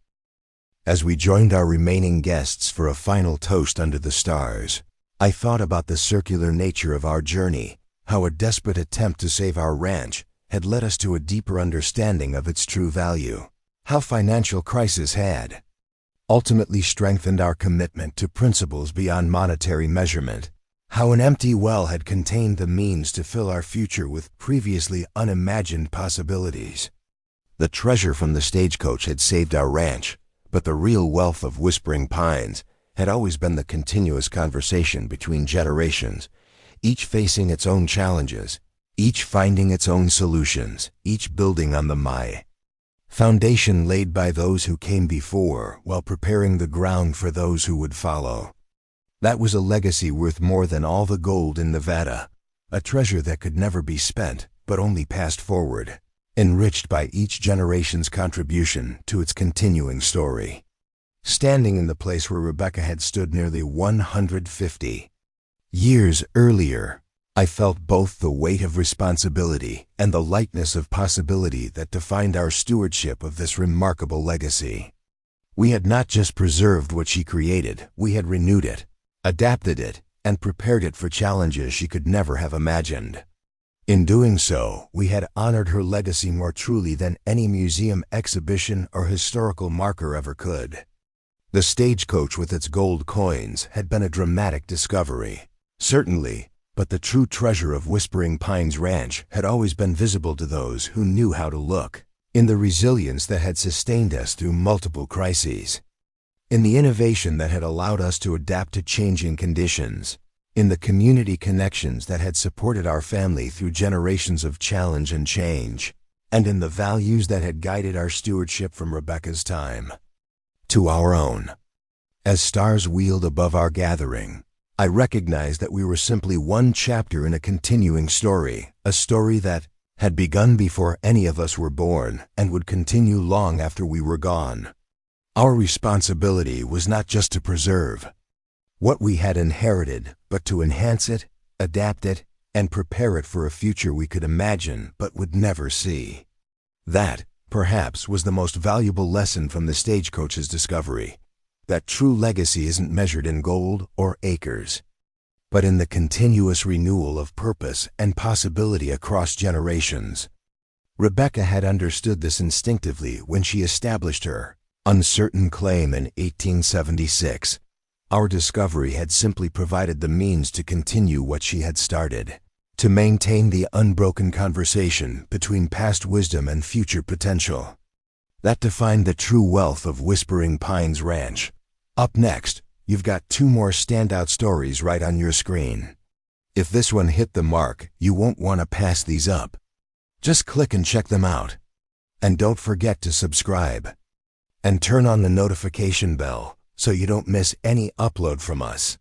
As we joined our remaining guests for a final toast under the stars, I thought about the circular nature of our journey, how a desperate attempt to save our ranch had led us to a deeper understanding of its true value, how financial crisis had ultimately strengthened our commitment to principles beyond monetary measurement, how an empty well had contained the means to fill our future with previously unimagined possibilities. The treasure from the Stagecoach had saved our ranch, but the real wealth of Whispering Pines had always been the continuous conversation between generations, each facing its own challenges, each finding its own solutions, each building on the foundation laid by those who came before while preparing the ground for those who would follow. That was a legacy worth more than all the gold in Nevada, a treasure that could never be spent but only passed forward, enriched by each generation's contribution to its continuing story. Standing in the place where Rebecca had stood nearly 150 years earlier, I felt both the weight of responsibility and the lightness of possibility that defined our stewardship of this remarkable legacy. We had not just preserved what she created, we had renewed it, adapted it, and prepared it for challenges she could never have imagined. In doing so, we had honored her legacy more truly than any museum exhibition or historical marker ever could. The Stagecoach with its gold coins had been a dramatic discovery, certainly, but the true treasure of Whispering Pines Ranch had always been visible to those who knew how to look, in the resilience that had sustained us through multiple crises, in the innovation that had allowed us to adapt to changing conditions, in the community connections that had supported our family through generations of challenge and change, and in the values that had guided our stewardship from Rebecca's time to our own. As stars wheeled above our gathering, I recognized that we were simply one chapter in a continuing story, a story that, had begun before any of us were born and would continue long after we were gone. Our responsibility was not just to preserve what we had inherited, but to enhance it, adapt it, and prepare it for a future we could imagine but would never see. That, perhaps, was the most valuable lesson from the Stagecoach's discovery, that true legacy isn't measured in gold or acres, but in the continuous renewal of purpose and possibility across generations. Rebecca had understood this instinctively when she established her uncertain claim in 1876. Our discovery had simply provided the means to continue what she had started, to maintain the unbroken conversation between past wisdom and future potential. That defined the true wealth of Whispering Pines Ranch. Up next, you've got 2 more standout stories right on your screen. If this one hit the mark, you won't want to pass these up. Just click and check them out. And don't forget to subscribe. And turn on the notification bell so you don't miss any upload from us.